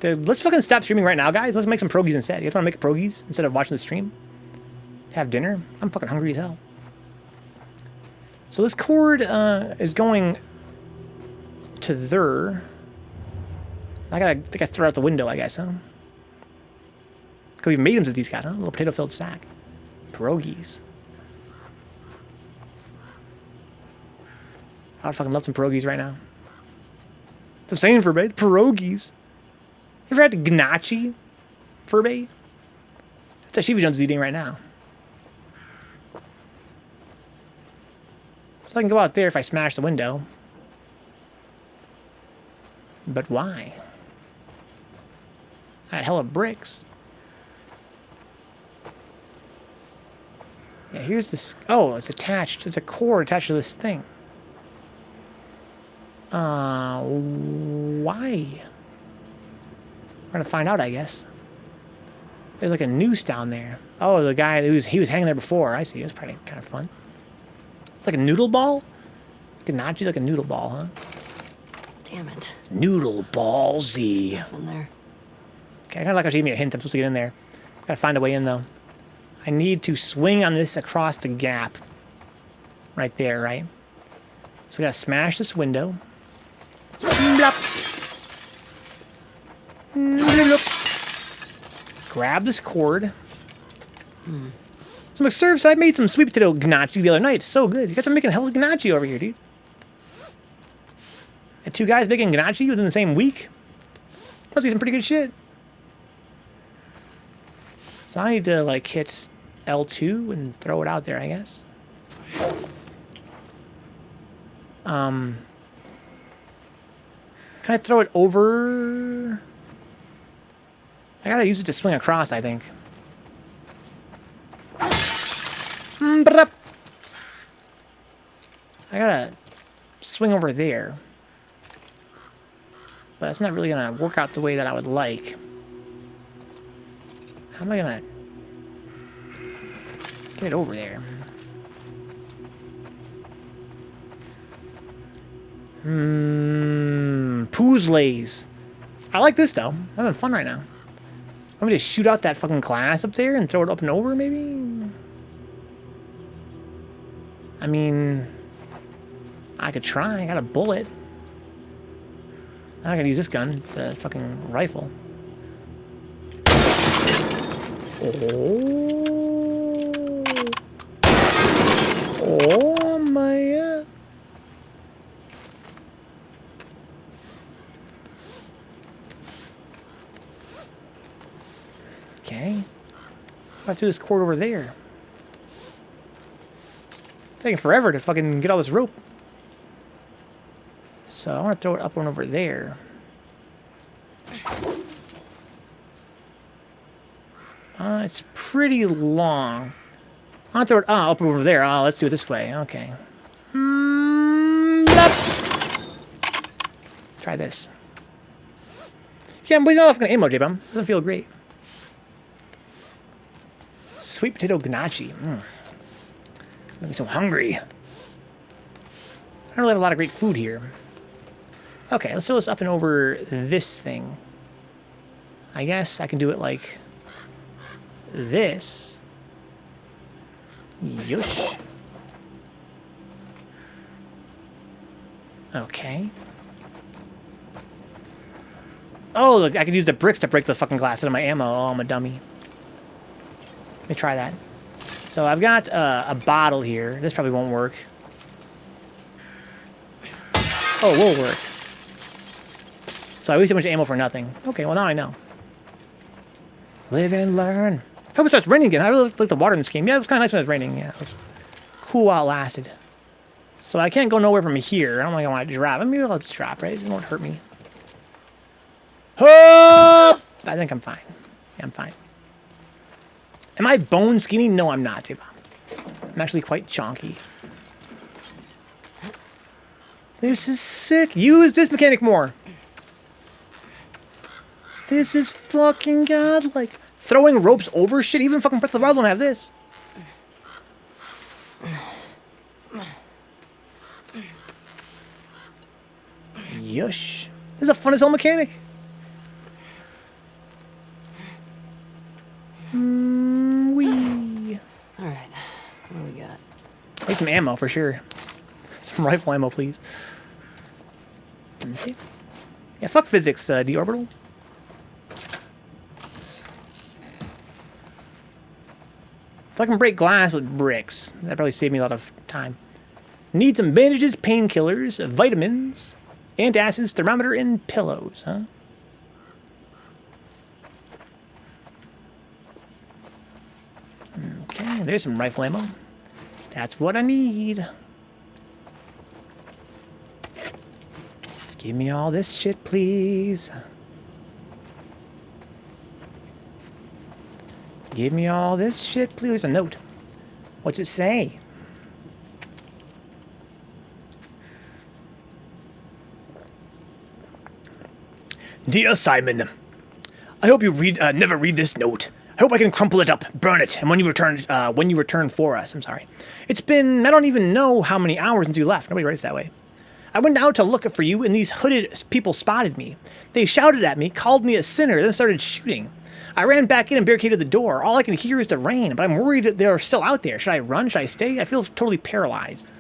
Dude, let's fucking stop streaming right now, guys. Let's make some pierogies instead. You guys want to make pierogies instead of watching the stream? Have dinner? I'm fucking hungry as hell. So this cord is going to there. I think I throw it out the window, I guess, huh? Because we've made them to these guys, huh? A little potato-filled sack. Pierogies. I'd fucking love some pierogies right now. That's what I'm saying, Furby. Pierogies. You ever had gnachi, Furby? That's what Shiva Jones is eating right now. So I can go out there if I smash the window. But why? I had hella bricks. Yeah, here's this. Oh, it's attached. It's a cord attached to this thing. Why? We're gonna find out, I guess. There's like a noose down there. Oh, the guy he was hanging there before. I see. It was probably kind of fun. Like a noodle ball? Ganache like a noodle ball, huh? Damn it. Noodle ballsy. Stuff in there. Okay, I kind of like how she gave me a hint. I'm supposed to get in there. Gotta find a way in, though. I need to swing on this across the gap. Right there, right? So we gotta smash this window. Blop. Blop. Grab this cord. Some serves. I made some sweet potato ganache the other night. It's so good. You guys are making hella ganache over here, dude. And 2 guys making ganache within the same week? Must be some pretty good shit. So I need to, like, hit L2 and throw it out there, I guess. Can I throw it over? I gotta use it to swing across, I think. I gotta swing over there. But it's not really gonna work out the way that I would like. How am I gonna get it over there? Poozlays. I like this though. I'm having fun right now. I'm gonna just shoot out that fucking glass up there and throw it up and over, maybe? I mean, I could try. I got a bullet. I'm not gonna use this gun, the fucking rifle. Oh my god. Okay. I threw this cord over there. It's taking forever to fucking get all this rope. So I want to throw it up and over there. It's pretty long. I want to throw it up and over there. Oh, let's do it this way. Okay. Try this. Yeah, but he's not fucking ammo, J-Bum. Doesn't feel great. Sweet potato ganache. I'm so hungry. I don't really have a lot of great food here. Okay, let's throw this up and over this thing. I guess I can do it like this. Yosh. Okay. Oh, look, I could use the bricks to break the fucking glass out of my ammo. Oh, I'm a dummy. Let me try that. So I've got a bottle here. This probably won't work. Oh, it will work. So I wasted a bunch of ammo for nothing. Okay, well now I know. Live and learn. I hope it starts raining again. I really like the water in this game. Yeah, it was kind of nice when it was raining. Yeah, it was cool while it lasted. So I can't go nowhere from here. I don't think I want to drop. Maybe I'll just drop, right? It won't hurt me. Oh! I think I'm fine. Yeah, I'm fine. Am I bone skinny? No, I'm not, J-Bomb. I'm actually quite chonky. This is sick. Use this mechanic more. This is fucking godlike. Throwing ropes over shit. Even fucking Breath of the Wild don't have this. Yush. This is a fun as hell mechanic. Wee. Alright, what do we got? I need some ammo for sure. Some rifle ammo, please. Okay. Yeah, fuck physics, D-Orbital. If I can break glass with bricks, that'd probably save me a lot of time. Need some bandages, painkillers, vitamins, antacids, thermometer, and pillows, huh? Okay, there's some rifle ammo. That's what I need. Give me all this shit, please. Give me all this shit, please. There's a note. What's it say? Dear Simon, I hope you never read this note. I hope I can crumple it up, burn it, and when you return for us. I'm sorry. It's been, I don't even know how many hours since you left. Nobody writes that way. I went out to look for you, and these hooded people spotted me. They shouted at me, called me a sinner, then started shooting. I ran back in and barricaded the door. All I can hear is the rain, but I'm worried that they're still out there. Should I run? Should I stay? I feel totally paralyzed.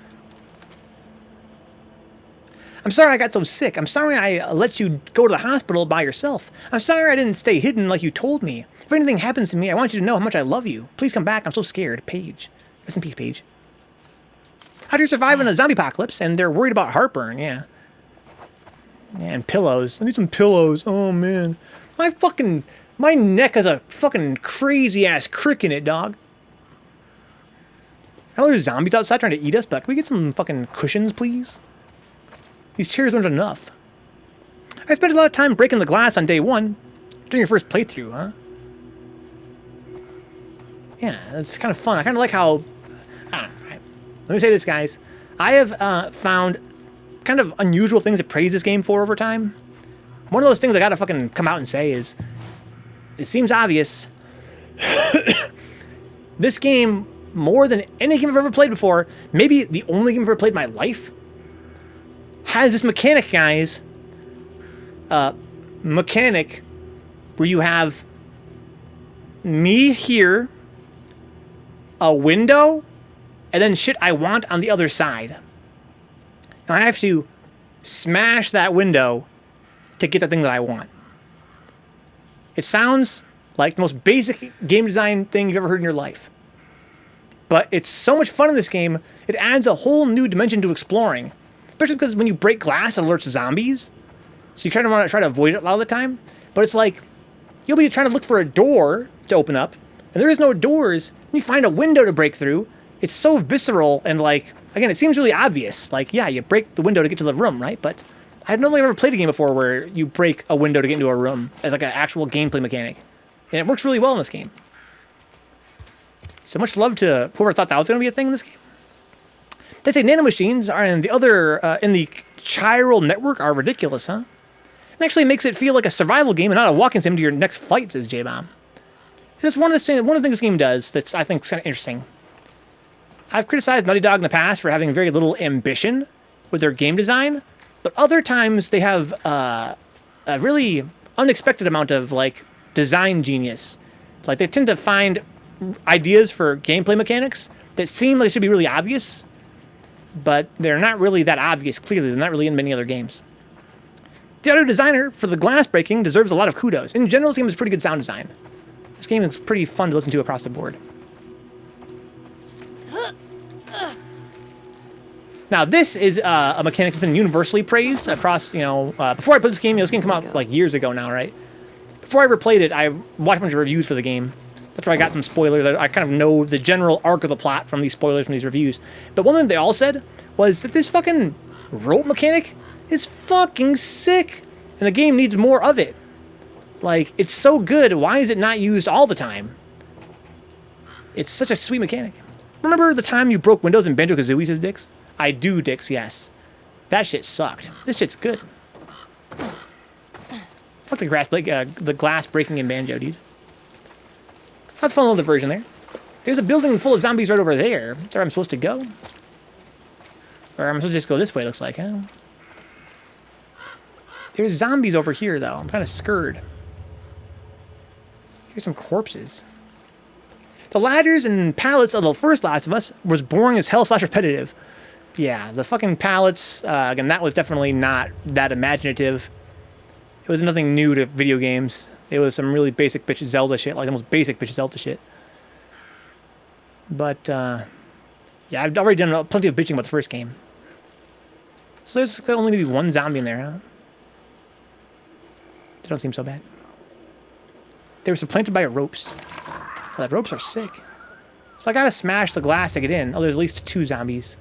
I'm sorry I got so sick. I'm sorry I let you go to the hospital by yourself. I'm sorry I didn't stay hidden like you told me. If anything happens to me, I want you to know how much I love you. Please come back. I'm so scared. Paige. Rest in peace, Paige. How do you survive in a zombie apocalypse? And they're worried about heartburn, yeah. Yeah, and pillows. I need some pillows. Oh, man. My neck has a fucking crazy-ass crick in it, dog. I know there's zombies outside trying to eat us, but can we get some fucking cushions, please? These chairs aren't enough. I spent a lot of time breaking the glass on day one. During your first playthrough, huh? Yeah, that's kind of fun. I kind of like how... I don't know. Let me say this, guys. I have found kind of unusual things to praise this game for over time. One of those things I gotta fucking come out and say is... It seems obvious. This game, more than any game I've ever played before, maybe the only game I've ever played in my life, has this mechanic, guys. Mechanic where you have me here, a window, and then shit I want on the other side. And I have to smash that window to get the thing that I want. It sounds like the most basic game design thing you've ever heard in your life. But it's so much fun in this game, it adds a whole new dimension to exploring. Especially because when you break glass, it alerts zombies. So you kind of want to try to avoid it a lot of the time. But it's like, you'll be trying to look for a door to open up, and there is no doors, and you find a window to break through. It's so visceral, and like, again, it seems really obvious. Like, yeah, you break the window to get to the room, right? But I've never ever played a game before where you break a window to get into a room as like an actual gameplay mechanic. And it works really well in this game. So much love to whoever thought that was going to be a thing in this game. They say nanomachines are in the chiral network are ridiculous, huh? It actually makes it feel like a survival game and not a walking sim to your next fight, says J-Bomb. It's one of the things this game does that's, I think, kind of interesting. I've criticized Naughty Dog in the past for having very little ambition with their game design, but other times they have a really unexpected amount of, like, design genius. Like, they tend to find ideas for gameplay mechanics that seem like they should be really obvious, but they're not really that obvious, clearly. They're not really in many other games. The audio designer for the glass breaking deserves a lot of kudos. In general, this game is pretty good sound design. This game is pretty fun to listen to across the board. Now, this is a mechanic that's been universally praised across, before I played this game, this game came out like years ago now, right? Before I ever played it, I watched a bunch of reviews for the game. That's where I got some spoilers. I kind of know the general arc of the plot from these spoilers from these reviews. But one thing they all said was that this fucking rope mechanic is fucking sick. And the game needs more of it. Like, it's so good, why is it not used all the time? It's such a sweet mechanic. Remember the time you broke windows in Banjo-Kazooie, says Dix? I do, Dix, yes. That shit sucked. This shit's good. Fuck the glass breaking in Banjo, dude. That's a fun little diversion there. There's a building full of zombies right over there. That's where I'm supposed to go. Or I'm supposed to just go this way, it looks like, huh? There's zombies over here, though. I'm kind of scared. Here's some corpses. The ladders and pallets of the first Last of Us was boring as hell / repetitive. Yeah, the fucking pallets, again, that was definitely not that imaginative. It was nothing new to video games. It was some really basic bitch Zelda shit, like the most basic bitch Zelda shit. But, yeah, I've already done plenty of bitching about the first game. So there's only maybe one zombie in there, huh? They don't seem so bad. They were supplanted by ropes. Oh, the ropes are sick. So I gotta smash the glass to get in. Oh, there's at least 2 zombies.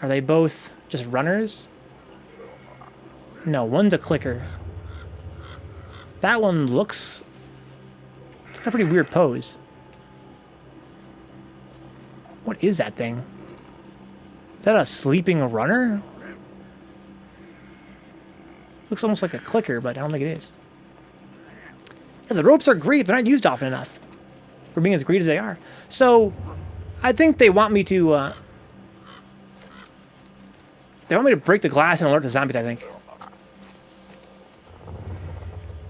Are they both just runners? No, one's a clicker. That one looks... It's got a pretty weird pose. What is that thing? Is that a sleeping runner? It Looks almost like a clicker, but I don't think it is. Yeah, the ropes are great. They're not used often enough for being as great as they are. So, I think they want me to... they want me to break the glass and alert the zombies, I think.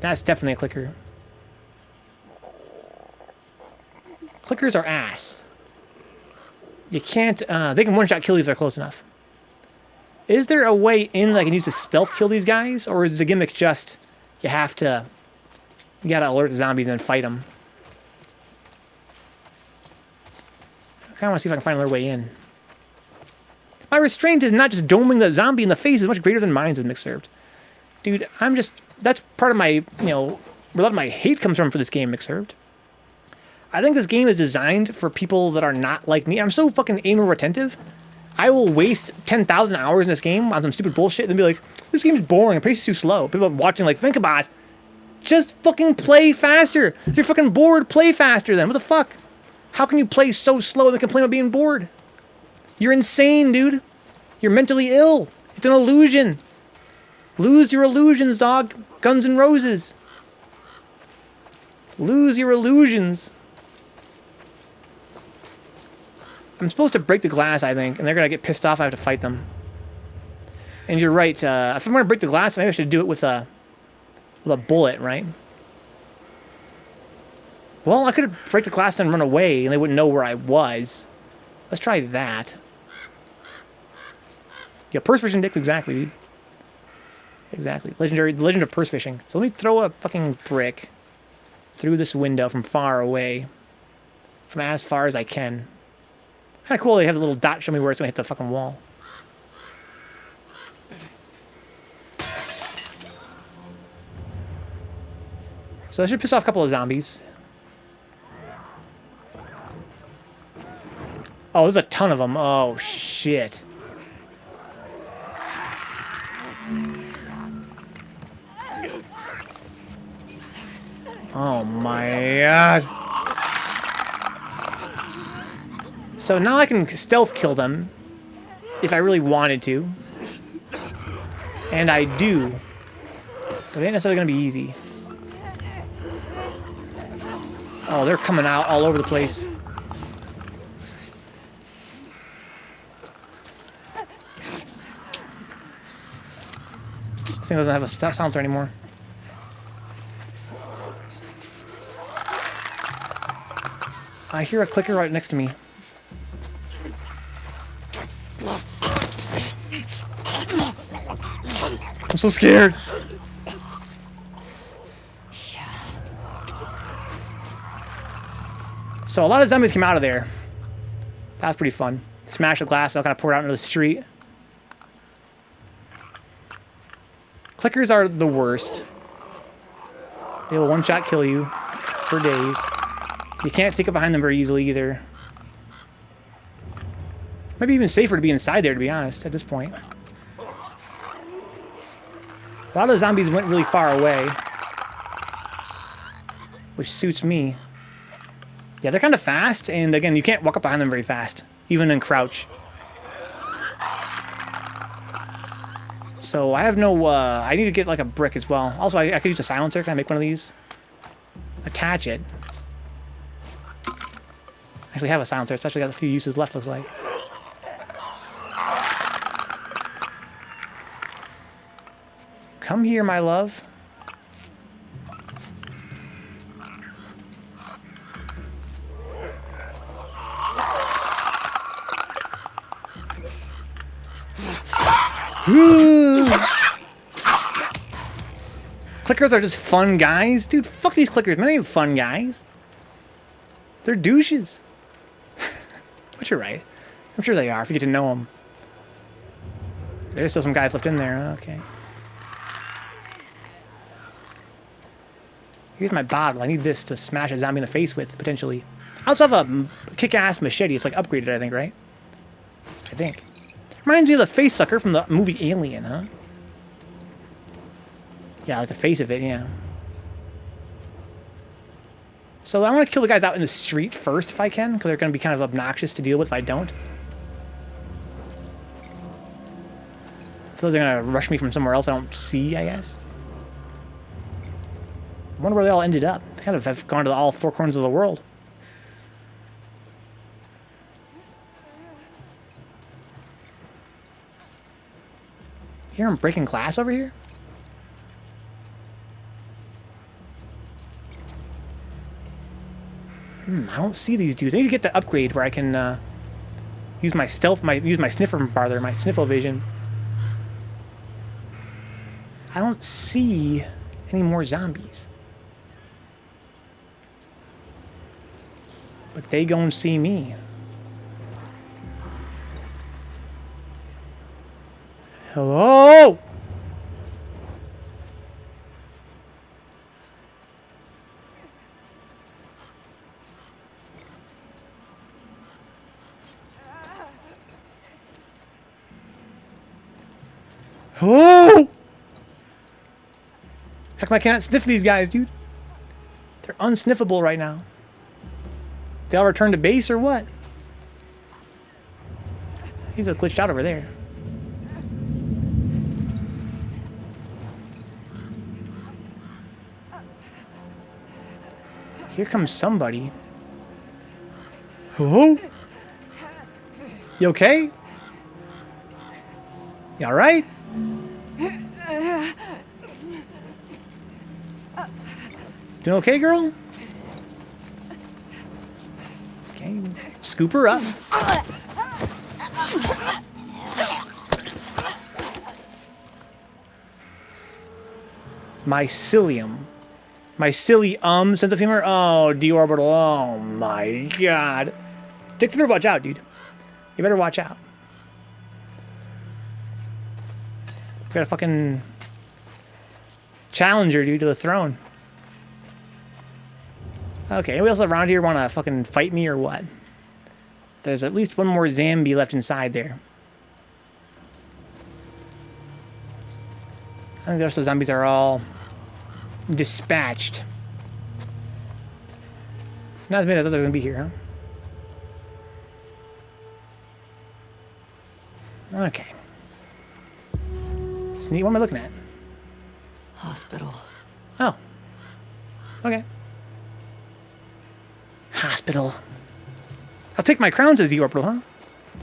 That's definitely a clicker. Clickers are ass. You can't... they can one-shot kill you if they're close enough. Is there a way in that I can use to stealth kill these guys? Or is the gimmick just... you have to... you gotta alert the zombies and then fight them? I kinda wanna see if I can find another way in. My restraint is not just doming the zombie in the face. It's much greater than mine, as Mick served. Dude, I'm just... that's part of my, you know... where a lot of my hate comes from for this game, Mick served. I think this game is designed for people that are not like me. I'm so fucking anal retentive. I will waste 10,000 hours in this game on some stupid bullshit and then be like, this game's boring, the pace is too slow. People are watching like, Vencabot, just fucking play faster. If you're fucking bored, play faster then. What the fuck? How can you play so slow and then complain about being bored? You're insane, dude. You're mentally ill. It's an illusion. Lose your illusions, dog. Guns N' Roses. Lose your illusions. I'm supposed to break the glass, I think, and they're going to get pissed off. I have to fight them. And you're right. If I'm going to break the glass, maybe I should do it with a bullet, right? Well, I could break the glass and run away, and they wouldn't know where I was. Let's try that. Yeah, purse fishing dicks, exactly, dude. Exactly. The legend of purse fishing. So let me throw a fucking brick through this window from far away. From as far as I can. Kind of cool they have the little dot show me where it's going to hit the fucking wall. So that should piss off a couple of zombies. Oh, there's a ton of them. Oh, shit. Oh, my God. So now I can stealth kill them if I really wanted to. And I do. But it ain't necessarily going to be easy. Oh, they're coming out all over the place. This thing doesn't have a silencer anymore. I hear a clicker right next to me. I'm so scared. So a lot of zombies came out of there. That was pretty fun. Smash the glass, I'll kind of pour it out into the street. Clickers are the worst. They will one-shot kill you for days. You can't sneak up behind them very easily either. Maybe even safer to be inside there, to be honest, at this point. A lot of the zombies went really far away. Which suits me. Yeah, they're kind of fast, and again, you can't walk up behind them very fast, even in crouch. So I have no, I need to get like a brick as well. Also, I could use a silencer. Can I make one of these? Attach it. Actually have a silencer. It's actually got a few uses left, looks like. Come here, my love. Clickers are just fun guys. Dude, fuck these clickers. Man, they ain't fun guys. They're douches. But you're right. I'm sure they are if you get to know them. There's still some guys left in there. Okay. Here's my bottle. I need this to smash a zombie in the face with, potentially. I also have a kick-ass machete. It's like upgraded, I think, right? I think. Reminds me of the face sucker from the movie Alien, huh? Yeah, like the face of it, yeah. So I want to kill the guys out in the street first if I can, because they're going to be kind of obnoxious to deal with if I don't. thought they're gonna rush me from somewhere else I don't see, I guess. I wonder where they all ended up. They kind of have gone to all four corners of the world. You hear them breaking glass over here? I don't see these dudes. I need to get the upgrade where I can use my stealth, use my sniffer farther, my sniffle vision. I don't see any more zombies. But they gon' see me. Hello? Hello? Heck, I cannot sniff these guys, dude. They're unsniffable right now. They all return to base or what? He's glitched out over there. Here comes somebody. Hello? You okay? You alright? Doing okay, girl? Okay, scoop her up. Mycelium. Mycelium, sense of humor. Oh, deorbital. Oh my god. Dix, you better watch out, dude. You better watch out. Got a fucking challenger, dude, to the throne. Okay, anybody else around here want to fucking fight me or what? There's at least one more zombie left inside there. I think the rest of the zombies are all dispatched. Not as many as I thought they were going to be here, huh? Okay. Sneak, what am I looking at? Hospital. Oh. Okay. Hospital. I'll take my crowns as deorbital,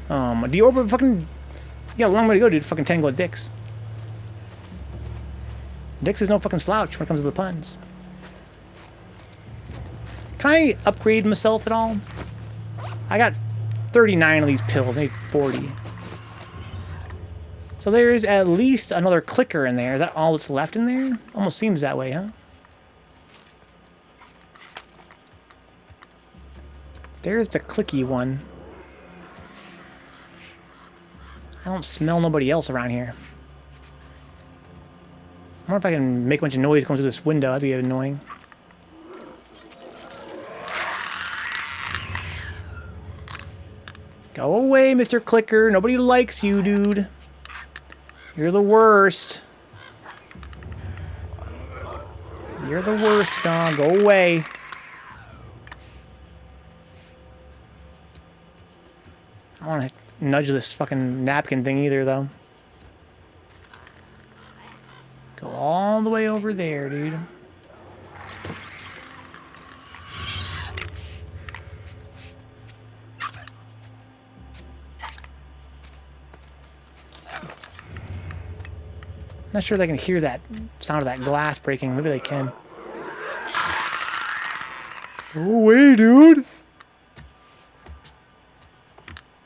huh? Deorbital fucking... You got a long way to go, dude. Fucking tangle with Dix. Dix is no fucking slouch when it comes to the puns. Can I upgrade myself at all? I got 39 of these pills. I need 40. So there's at least another clicker in there. Is that all that's left in there? Almost seems that way, huh? There's the clicky one. I don't smell nobody else around here. I wonder if I can make a bunch of noise going through this window. That'd be annoying. Go away, Mr. Clicker. Nobody likes you, dude. You're the worst. You're the worst, dog. Go away. I don't want to nudge this fucking napkin thing either, though. Go all the way over there, dude. Not sure if they can hear that sound of that glass breaking. Maybe they can. Go away, dude.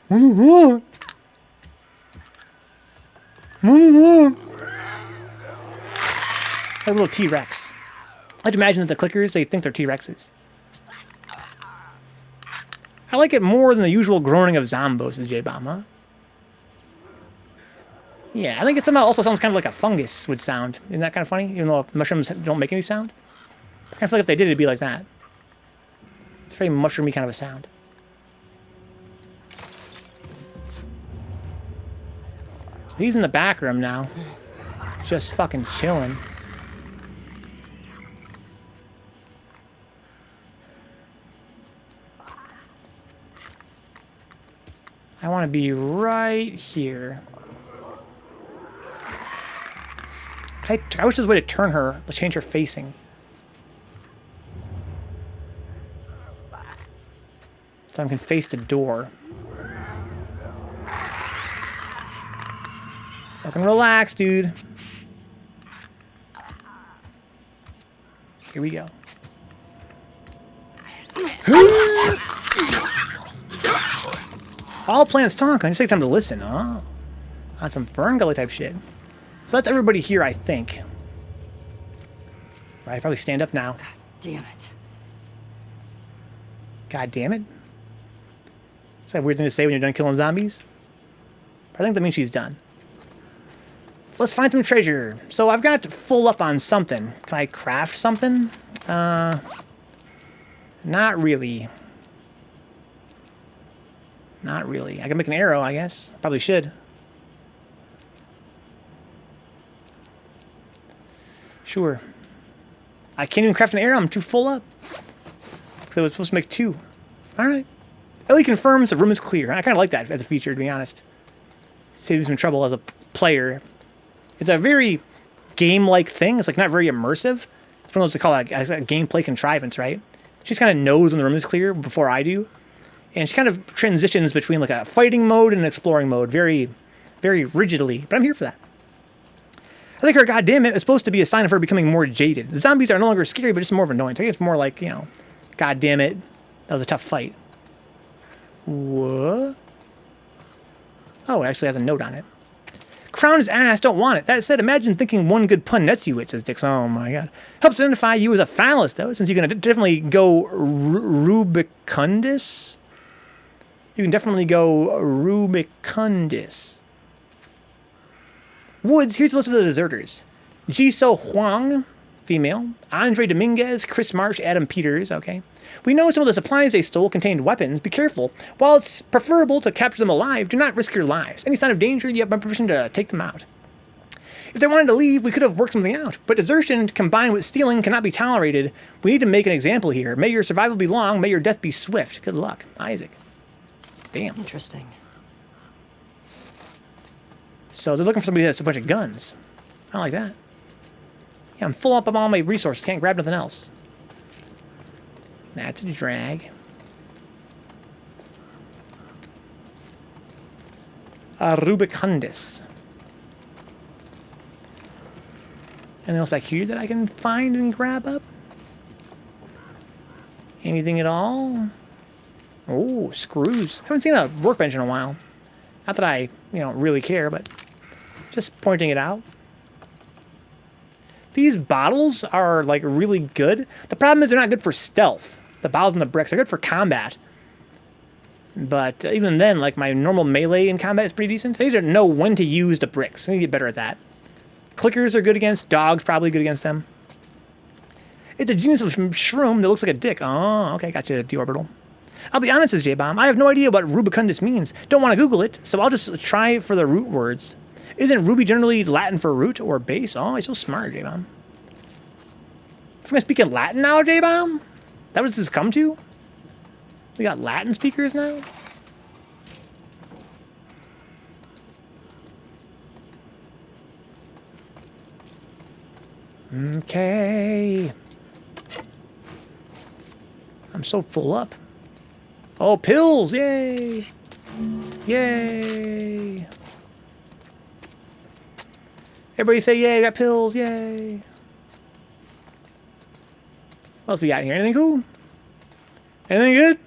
What do you want? What do you want? Like a little T-Rex. I'd imagine that the clickers, they think they're T-Rexes. I like it more than the usual groaning of zombos in J-Bomb, huh? Yeah, I think it somehow also sounds kind of like a fungus would sound. Isn't that kind of funny? Even though mushrooms don't make any sound? I kind of feel like if they did, it'd be like that. It's a very mushroomy kind of a sound. So he's in the back room now. Just fucking chilling. I want to be right here. I wish there was a way to turn her, to change her facing. So I can face the door. I can relax, dude. Here we go. All plants talk. I just take time to listen. Oh, on some Fern Gully type shit. So that's everybody here, I think. Right, probably stand up now. God damn it. God damn it. Is that a weird thing to say when you're done killing zombies? I think that means she's done. Let's find some treasure. So I've got full up on something. Can I craft something? Not really. Not really. I can make an arrow, I guess. Probably should. Sure. I can't even craft an arrow. I'm too full up. Because I was supposed to make 2. All right. Ellie confirms the room is clear. I kind of like that as a feature, to be honest. Saves me some trouble as a player. It's a very game-like thing. It's like not very immersive. It's one of those they call it a gameplay contrivance, right? She just kind of knows when the room is clear before I do. And she kind of transitions between like a fighting mode and an exploring mode very, very rigidly. But I'm here for that. I think her goddamn it is supposed to be a sign of her becoming more jaded. The zombies are no longer scary, but it's more of an annoyance. I think it's more like, you know, goddamn it, that was a tough fight. What? Oh, it actually has a note on it. Crown his ass, don't want it. That said, imagine thinking one good pun nets you, it says Dix. Oh my god. Helps identify you as a phallus, though, since you can definitely go Rubicundus. You can definitely go Rubicundus. Woods, here's a list of the deserters. Jisoo Huang, female. Andre Dominguez, Chris Marsh, Adam Peters, okay. We know some of the supplies they stole contained weapons. Be careful. While it's preferable to capture them alive, do not risk your lives. Any sign of danger, you have my permission to take them out. If they wanted to leave, we could have worked something out. But desertion combined with stealing cannot be tolerated. We need to make an example here. May your survival be long. May your death be swift. Good luck. Isaac. Damn. Interesting. So they're looking for somebody that's a bunch of guns. I don't like that. Yeah, I'm full up on all my resources. Can't grab nothing else. That's a drag. Rubicundus. Anything else back here that I can find and grab up? Anything at all? Oh, screws. Haven't seen a workbench in a while. Not that I, really care, but just pointing it out. These bottles are, like, really good. The problem is they're not good for stealth. The bottles and the bricks are good for combat. But even then, like, my normal melee in combat is pretty decent. I need to know when to use the bricks. I need to get better at that. Clickers are good against. Dogs probably good against them. It's a genius of shroom that looks like a dick. Oh, okay, gotcha, deorbital. I'll be honest, says J-Bomb. I have no idea what Rubicundus means. Don't want to Google it, so I'll just try for the root words. Isn't Ruby generally Latin for root or base? Oh, he's so smart, J-Bomb. If we're speaking Latin now, J-Bomb? That what this has come to? We got Latin speakers now? Okay. I'm so full up. Oh, pills! Yay! Yay! Everybody say yay, I got pills, yay! What else we got here? Anything cool? Anything good?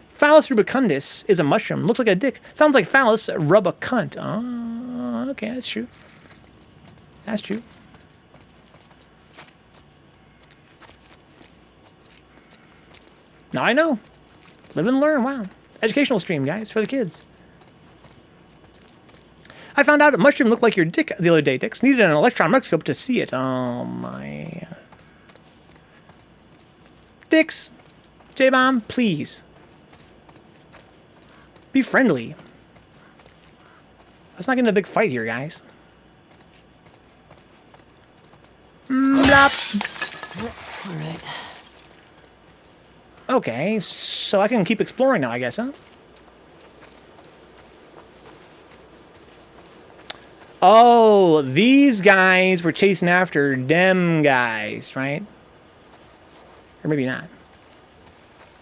Phallus rubicundus is a mushroom. Looks like a dick. Sounds like phallus rub a cunt. Oh, okay, that's true. That's true. Now I know. Live and learn, wow. Educational stream, guys, for the kids. I found out a mushroom looked like your dick the other day, Dix. Needed an electron microscope to see it. Oh, my... Dix, J-Bomb, please. Be friendly. Let's not get in a big fight here, guys. Blop. All right. Okay, so I can keep exploring now, I guess, huh? Oh, these guys were chasing after them guys, right? Or maybe not.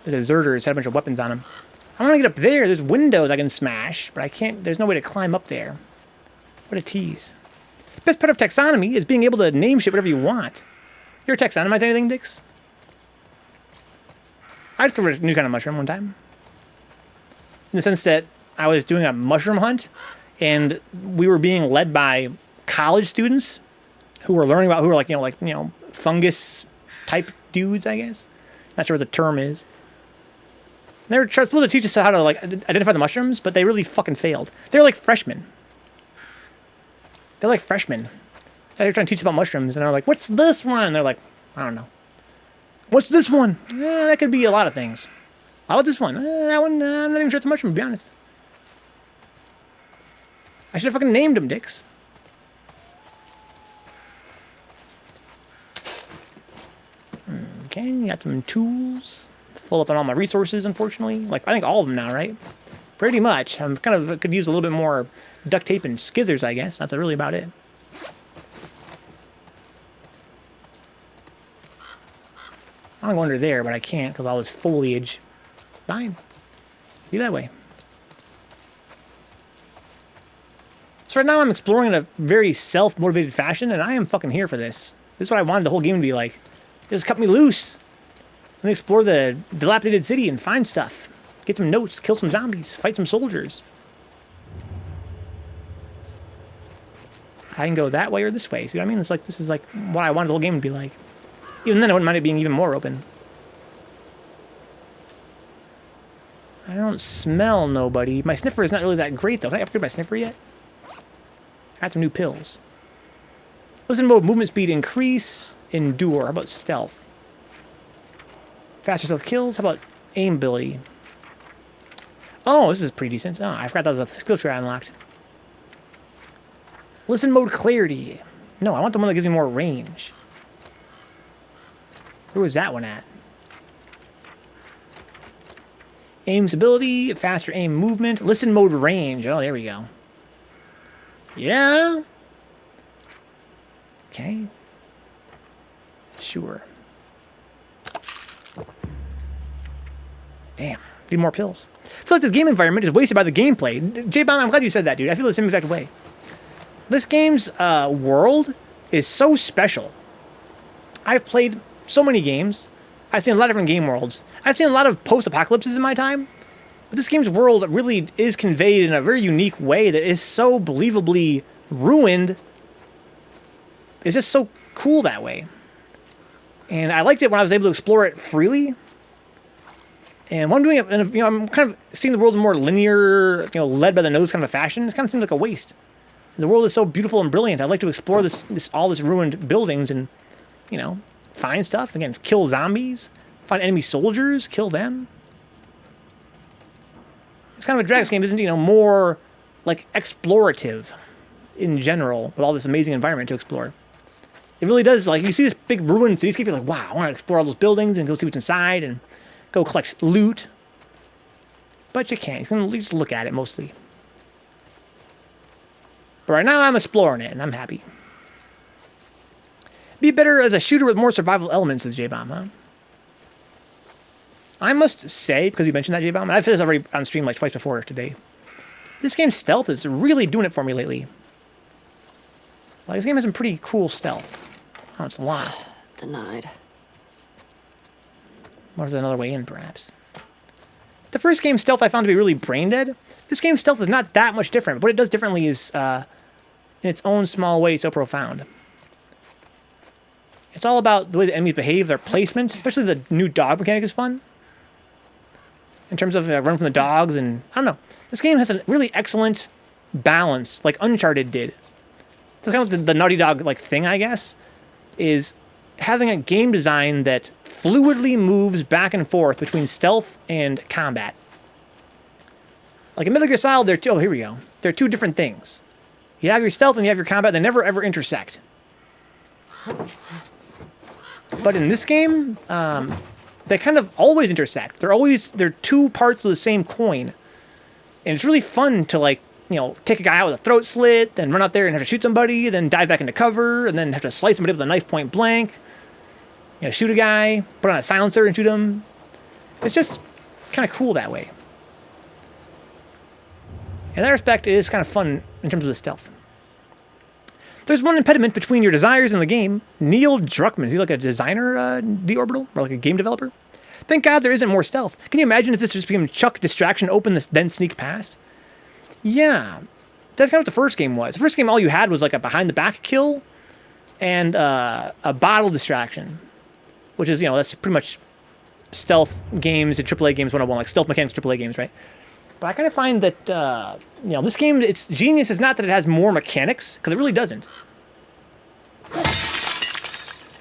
The deserters had a bunch of weapons on them. I want to get up there. There's windows I can smash, but I can't. There's no way to climb up there. What a tease. Best part of taxonomy is being able to name shit whatever you want. You ever taxonomize anything, Dix? I discovered a new kind of mushroom one time. In the sense that I was doing a mushroom hunt, and we were being led by college students who were learning about, who were like fungus type dudes, I guess. Not sure what the term is. They were supposed to teach us how to like identify the mushrooms, but they really fucking failed. They're like freshmen. They're like freshmen. They're trying to teach about mushrooms, and they're like, "What's this one?" And they're like, "I don't know." What's this one? That could be a lot of things. How about this one? That one, I'm not even sure it's a mushroom, to be honest. I should have fucking named them, Dix. Okay, got some tools. Full up on all my resources, unfortunately. Like, I think all of them now, right? Pretty much. I'm kind of could use a little bit more duct tape and skizzers, I guess. That's really about it. I want to go under there, but I can't because all this foliage. Fine. Be that way. So right now I'm exploring in a very self-motivated fashion, and I am fucking here for this. This is what I wanted the whole game to be like. Just cut me loose. Let me explore the dilapidated city and find stuff. Get some notes, kill some zombies, fight some soldiers. I can go that way or this way. See what I mean? It's like, this is like what I wanted the whole game to be like. Even then, I wouldn't mind it being even more open. I don't smell nobody. My sniffer is not really that great, though. Can I upgrade my sniffer yet? I got some new pills. Listen mode, movement speed increase, endure. How about stealth? Faster stealth kills. How about aim ability? Oh, this is pretty decent. Oh, I forgot that was a skill tree I unlocked. Listen mode, clarity. No, I want the one that gives me more range. Where was that one at? Aim stability, faster aim movement, listen mode range. Oh, there we go. Yeah. Okay. Sure. Damn. Need more pills. I feel like the game environment is wasted by the gameplay. J-Bomb, I'm glad you said that, dude. I feel the same exact way. This game's world is so special. I've played so many games. I've seen a lot of different game worlds. I've seen a lot of post-apocalypses in my time. But this game's world really is conveyed in a very unique way that is so believably ruined. It's just so cool that way. And I liked it when I was able to explore it freely. And when I'm doing it, and I'm kind of seeing the world in more linear, led by the nose kind of a fashion. It kind of seems like a waste. The world is so beautiful and brilliant. I'd like to explore all this ruined buildings and, find stuff. Again, kill zombies, find enemy soldiers, kill them. It's kind of a Dragon's game, isn't it? More like explorative in general with all this amazing environment to explore. It really does. Like, you see this big ruined cityscape, you're like, wow, I want to explore all those buildings and go see what's inside and go collect loot. But you can't. You can just look at it mostly. But right now I'm exploring it and I'm happy. Be better as a shooter with more survival elements, says J-Bomb, huh? I must say, because you mentioned that, J-Bomb, and I've said this already on stream like twice before today, this game's stealth is really doing it for me lately. Like, this game has some pretty cool stealth. Oh, it's locked. Denied. Or there's another way in, perhaps. The first game's stealth I found to be really brain dead. This game's stealth is not that much different, but what it does differently is, in its own small way, so profound. It's all about the way the enemies behave, their placement, especially the new dog mechanic is fun. In terms of running from the dogs and, I don't know. This game has a really excellent balance, like Uncharted did. That's kind of the Naughty Dog thing, I guess, is having a game design that fluidly moves back and forth between stealth and combat. Like in Metal Gear Solid, here we go. They're two different things. You have your stealth and you have your combat. They never ever intersect. But in this game, they kind of always intersect. They're two parts of the same coin. And it's really fun to you know, take a guy out with a throat slit, then run out there and have to shoot somebody, then dive back into cover, and then have to slice somebody with a knife point blank. You know, shoot a guy, put on a silencer and shoot him. It's just kind of cool that way. In that respect, it is kind of fun in terms of the stealth. There's one impediment between your desires and the game. Neil Druckmann, is he like a designer, D-Orbital, or like a game developer? Thank God there isn't more stealth. Can you imagine if this just became chuck, distraction, open, this, then sneak past? Yeah, that's kind of what the first game was. The first game, all you had was like a behind-the-back kill and a bottle distraction, which is, you know, that's pretty much stealth games and AAA games 101, like stealth mechanics AAA games, right? But I kind of find that, you know, this game, its genius is not that it has more mechanics, because it really doesn't.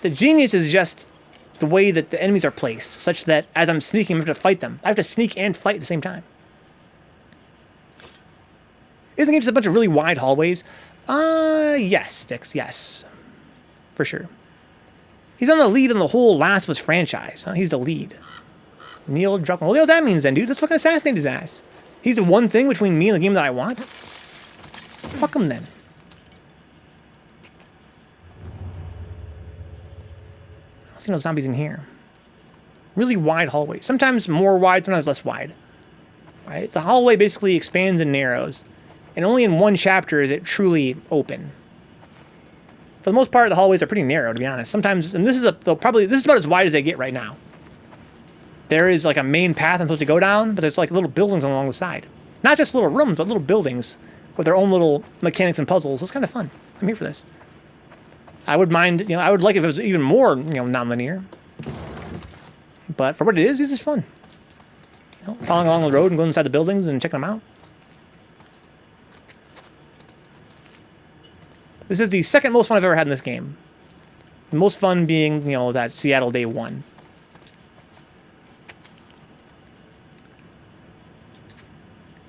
The genius is just the way that the enemies are placed, such that as I'm sneaking, I have to fight them. I have to sneak and fight at the same time. Isn't the game just a bunch of really wide hallways? Yes, Sticks, yes. For sure. He's on the lead in the whole Last of Us franchise. Huh? He's the lead. Neil Druckmann. Well, you know what that means then, dude? Let's fucking assassinate his ass. He's the one thing between me and the game that I want. Fuck him then. I don't see no zombies in here. Really wide hallway. Sometimes more wide, sometimes less wide. Right? The hallway basically expands and narrows. And only in one chapter is it truly open. For the most part, the hallways are pretty narrow, to be honest. Sometimes, and this is this is about as wide as they get right now. There is like a main path I'm supposed to go down, but there's like little buildings along the side. Not just little rooms, but little buildings with their own little mechanics and puzzles. It's kind of fun. I'm here for this. I would mind, you know, I would like if it was even more, you know, non-linear. But for what it is, this is fun. You know, following along the road and going inside the buildings and checking them out. This is the second most fun I've ever had in this game. The most fun being, you know, that Seattle Day 1.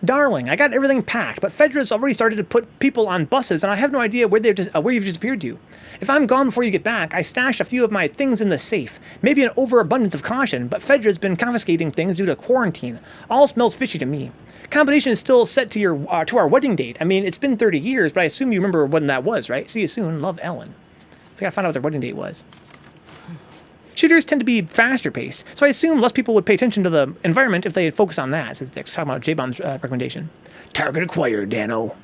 Darling, I got everything packed, but Fedra's already started to put people on buses, and I have no idea where you've disappeared to. If I'm gone before you get back, I stashed a few of my things in the safe. Maybe an overabundance of caution, but Fedra's been confiscating things due to quarantine. All smells fishy to me. Combination is still set to our wedding date. I mean, it's been 30 years, but I assume you remember when that was, right? See you soon. Love, Ellen. I gotta find out what their wedding date was. Shooters tend to be faster paced, so I assume less people would pay attention to the environment if they had focused on that, since they're talking about J-Bomb's recommendation. Target acquired, Dano.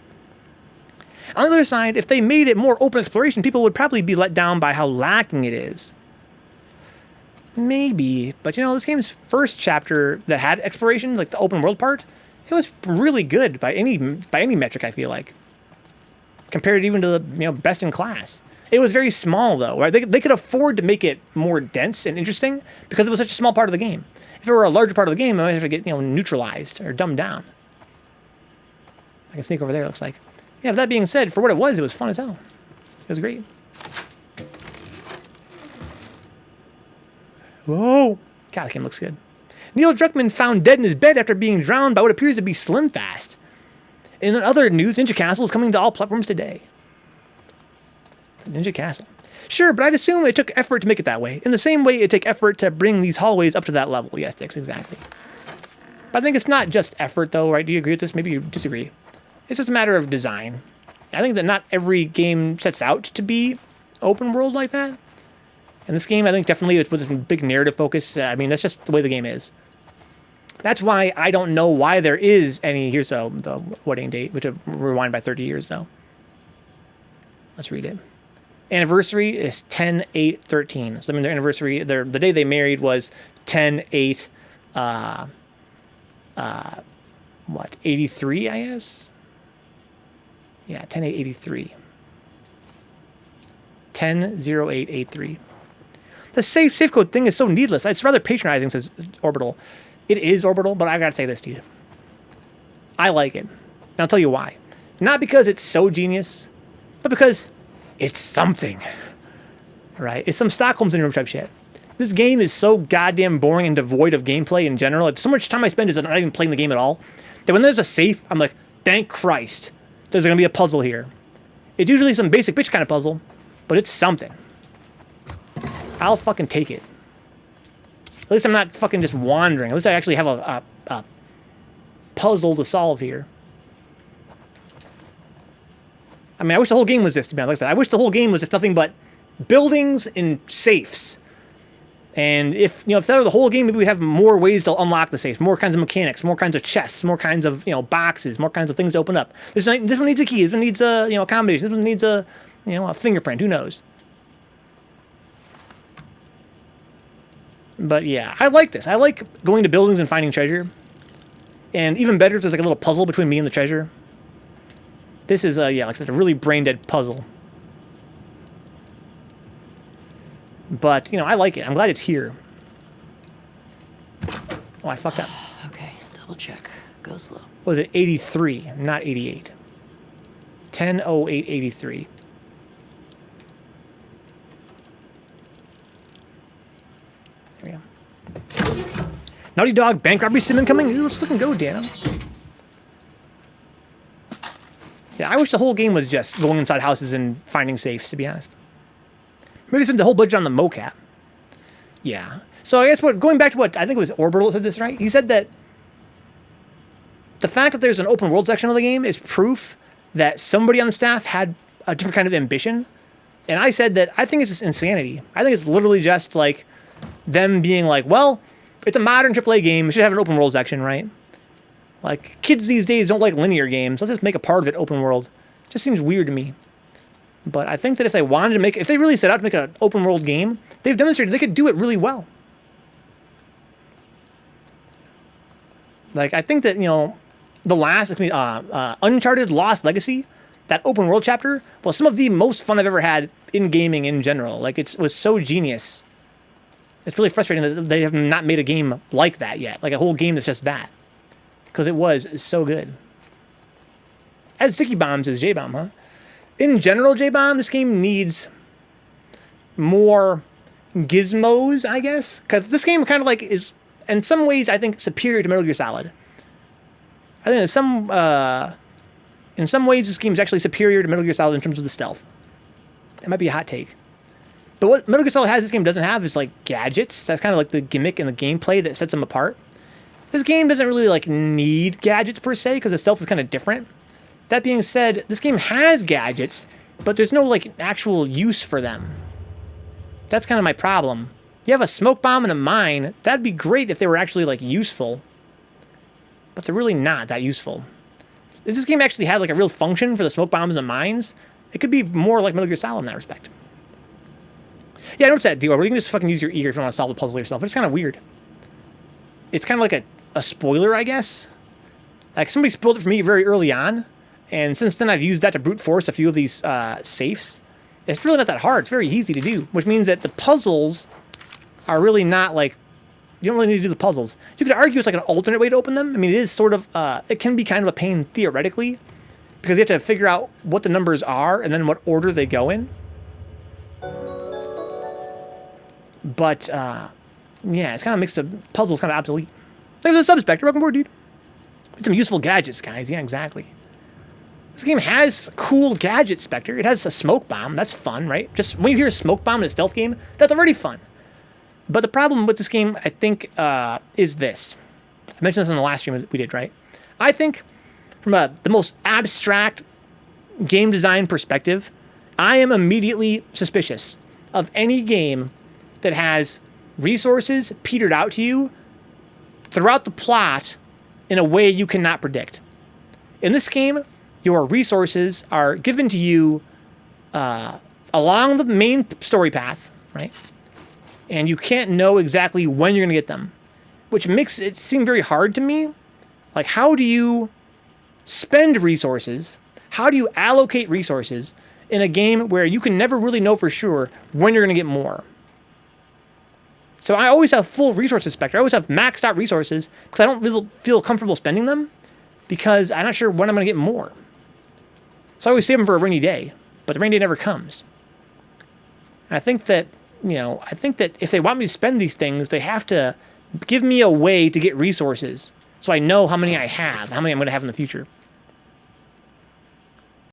On the other side, if they made it more open exploration, people would probably be let down by how lacking it is. Maybe, but you know, this game's first chapter that had exploration, like the open world part, it was really good by any metric, I feel like. Compared even to the, you know, best in class. It was very small, though, right? They could afford to make it more dense and interesting because it was such a small part of the game. If it were a larger part of the game, it might have to get, you know, neutralized or dumbed down. I can sneak over there, it looks like. Yeah, but that being said, for what it was fun as hell. It was great. Hello? God, this game looks good. Neil Druckmann found dead in his bed after being drowned by what appears to be Slim Fast. In other news, Ninja Castle is coming to all platforms today. Ninja Castle. Sure, but I'd assume it took effort to make it that way. In the same way it took effort to bring these hallways up to that level. Yes, Dix, exactly. But I think it's not just effort, though, right? Do you agree with this? Maybe you disagree. It's just a matter of design. I think that not every game sets out to be open world like that. And this game, I think, definitely with a big narrative focus. I mean, that's just the way the game is. That's why I don't know why there is any... Here's the wedding date, which will rewind by 30 years, though. Let's read it. Anniversary is 10/8/13. So I mean, their anniversary, the day they married was 10/8, 83, I guess. Yeah, 10/8/83. 10/08/83. The safe code thing is so needless. It's rather patronizing, says Orbital. It is Orbital, but I gotta say this to you. I like it. And I'll tell you why. Not because it's so genius, but because it's something, right? It's some Stockholm Syndrome type shit. This game is so goddamn boring and devoid of gameplay in general. It's so much time I spend is not even playing the game at all, that when there's a safe, I'm like, thank Christ, there's gonna be a puzzle here. It's usually some basic bitch kind of puzzle, but it's something. I'll fucking take it. At least I'm not fucking just wandering. At least I actually have a puzzle to solve here. I mean, I wish the whole game was this, to be honest. Like I said, I wish the whole game was just nothing but buildings and safes. And if if that were the whole game, maybe we'd have more ways to unlock the safes, more kinds of mechanics, more kinds of chests, more kinds of boxes, more kinds of things to open up. This one needs a key. This one needs a a combination. This one needs a a fingerprint. Who knows? But yeah, I like this. I like going to buildings and finding treasure. And even better if there's like a little puzzle between me and the treasure. This is like I said, a really brain dead puzzle. But, I like it. I'm glad it's here. Oh, I fucked up. Okay, double check. Go slow. What was it? 83, not 88. 10:08:83. There we go. Naughty Dog bank robbery sim incoming. Ooh, let's fucking go, Dano. Yeah, I wish the whole game was just going inside houses and finding safes, to be honest. Maybe spend the whole budget on the mocap. Yeah. So I guess going back to what I think it was Orbital said this, right? He said that the fact that there's an open world section of the game is proof that somebody on the staff had a different kind of ambition. And I said that I think it's just insanity. I think it's literally just like them being like, well, it's a modern AAA game. We should have an open world section, right? Like, kids these days don't like linear games. Let's just make a part of it open world. Just seems weird to me. But I think that if they wanted to make, if they really set out to make an open world game, they've demonstrated they could do it really well. Like, I think that, the last, Uncharted Lost Legacy, that open world chapter, was some of the most fun I've ever had in gaming in general. Like, it was so genius. It's really frustrating that they have not made a game like that yet. Like, a whole game that's just that. Because it was so good. As Sticky Bombs is J-Bomb, huh? In general, J-Bomb, this game needs more gizmos, I guess. Because this game kind of like is, in some ways, I think, superior to Metal Gear Solid. I think in some ways, this game is actually superior to Metal Gear Solid in terms of the stealth. It might be a hot take. But what Metal Gear Solid has, this game doesn't have, is like gadgets. That's kind of like the gimmick and the gameplay that sets them apart. This game doesn't really like need gadgets per se, because the stealth is kind of different. That being said, this game has gadgets, but there's no like actual use for them. That's kind of my problem. You have a smoke bomb and a mine. That'd be great if they were actually like useful, but they're really not that useful. If this game actually had like a real function for the smoke bombs and mines, it could be more like Metal Gear Solid in that respect. Yeah, I noticed that, Dior, where you can just fucking use your ear if you want to solve the puzzle yourself. It's kind of weird. It's kind of like a spoiler, I guess. Like somebody spoiled it for me very early on. And since then, I've used that to brute force a few of these safes. It's really not that hard. It's very easy to do, which means that the puzzles are really not like, you don't really need to do the puzzles. You could argue it's like an alternate way to open them. I mean, it is sort of, it can be kind of a pain theoretically, because you have to figure out what the numbers are and then what order they go in. But, yeah, it's kind of mixed up. Puzzles kind of obsolete. There's a Subspectre. Welcome aboard, dude. Some useful gadgets, guys. Yeah, exactly. This game has cool gadgets, Spectre. It has a smoke bomb. That's fun, right? Just when you hear a smoke bomb in a stealth game, that's already fun. But the problem with this game, I think, is this. I mentioned this in the last stream we did, right? I think from the most abstract game design perspective, I am immediately suspicious of any game that has resources petered out to you throughout the plot in a way you cannot predict. In this game, your resources are given to you along the main story path, right? And you can't know exactly when you're going to get them, which makes it seem very hard to me. Like, how do you spend resources? How do you allocate resources in a game where you can never really know for sure when you're going to get more? So I always have full resources, Spectre. I always have maxed out resources because I don't really feel comfortable spending them because I'm not sure when I'm going to get more. So I always save them for a rainy day, but the rainy day never comes. And I think that, if they want me to spend these things, they have to give me a way to get resources so I know how many I have, how many I'm going to have in the future.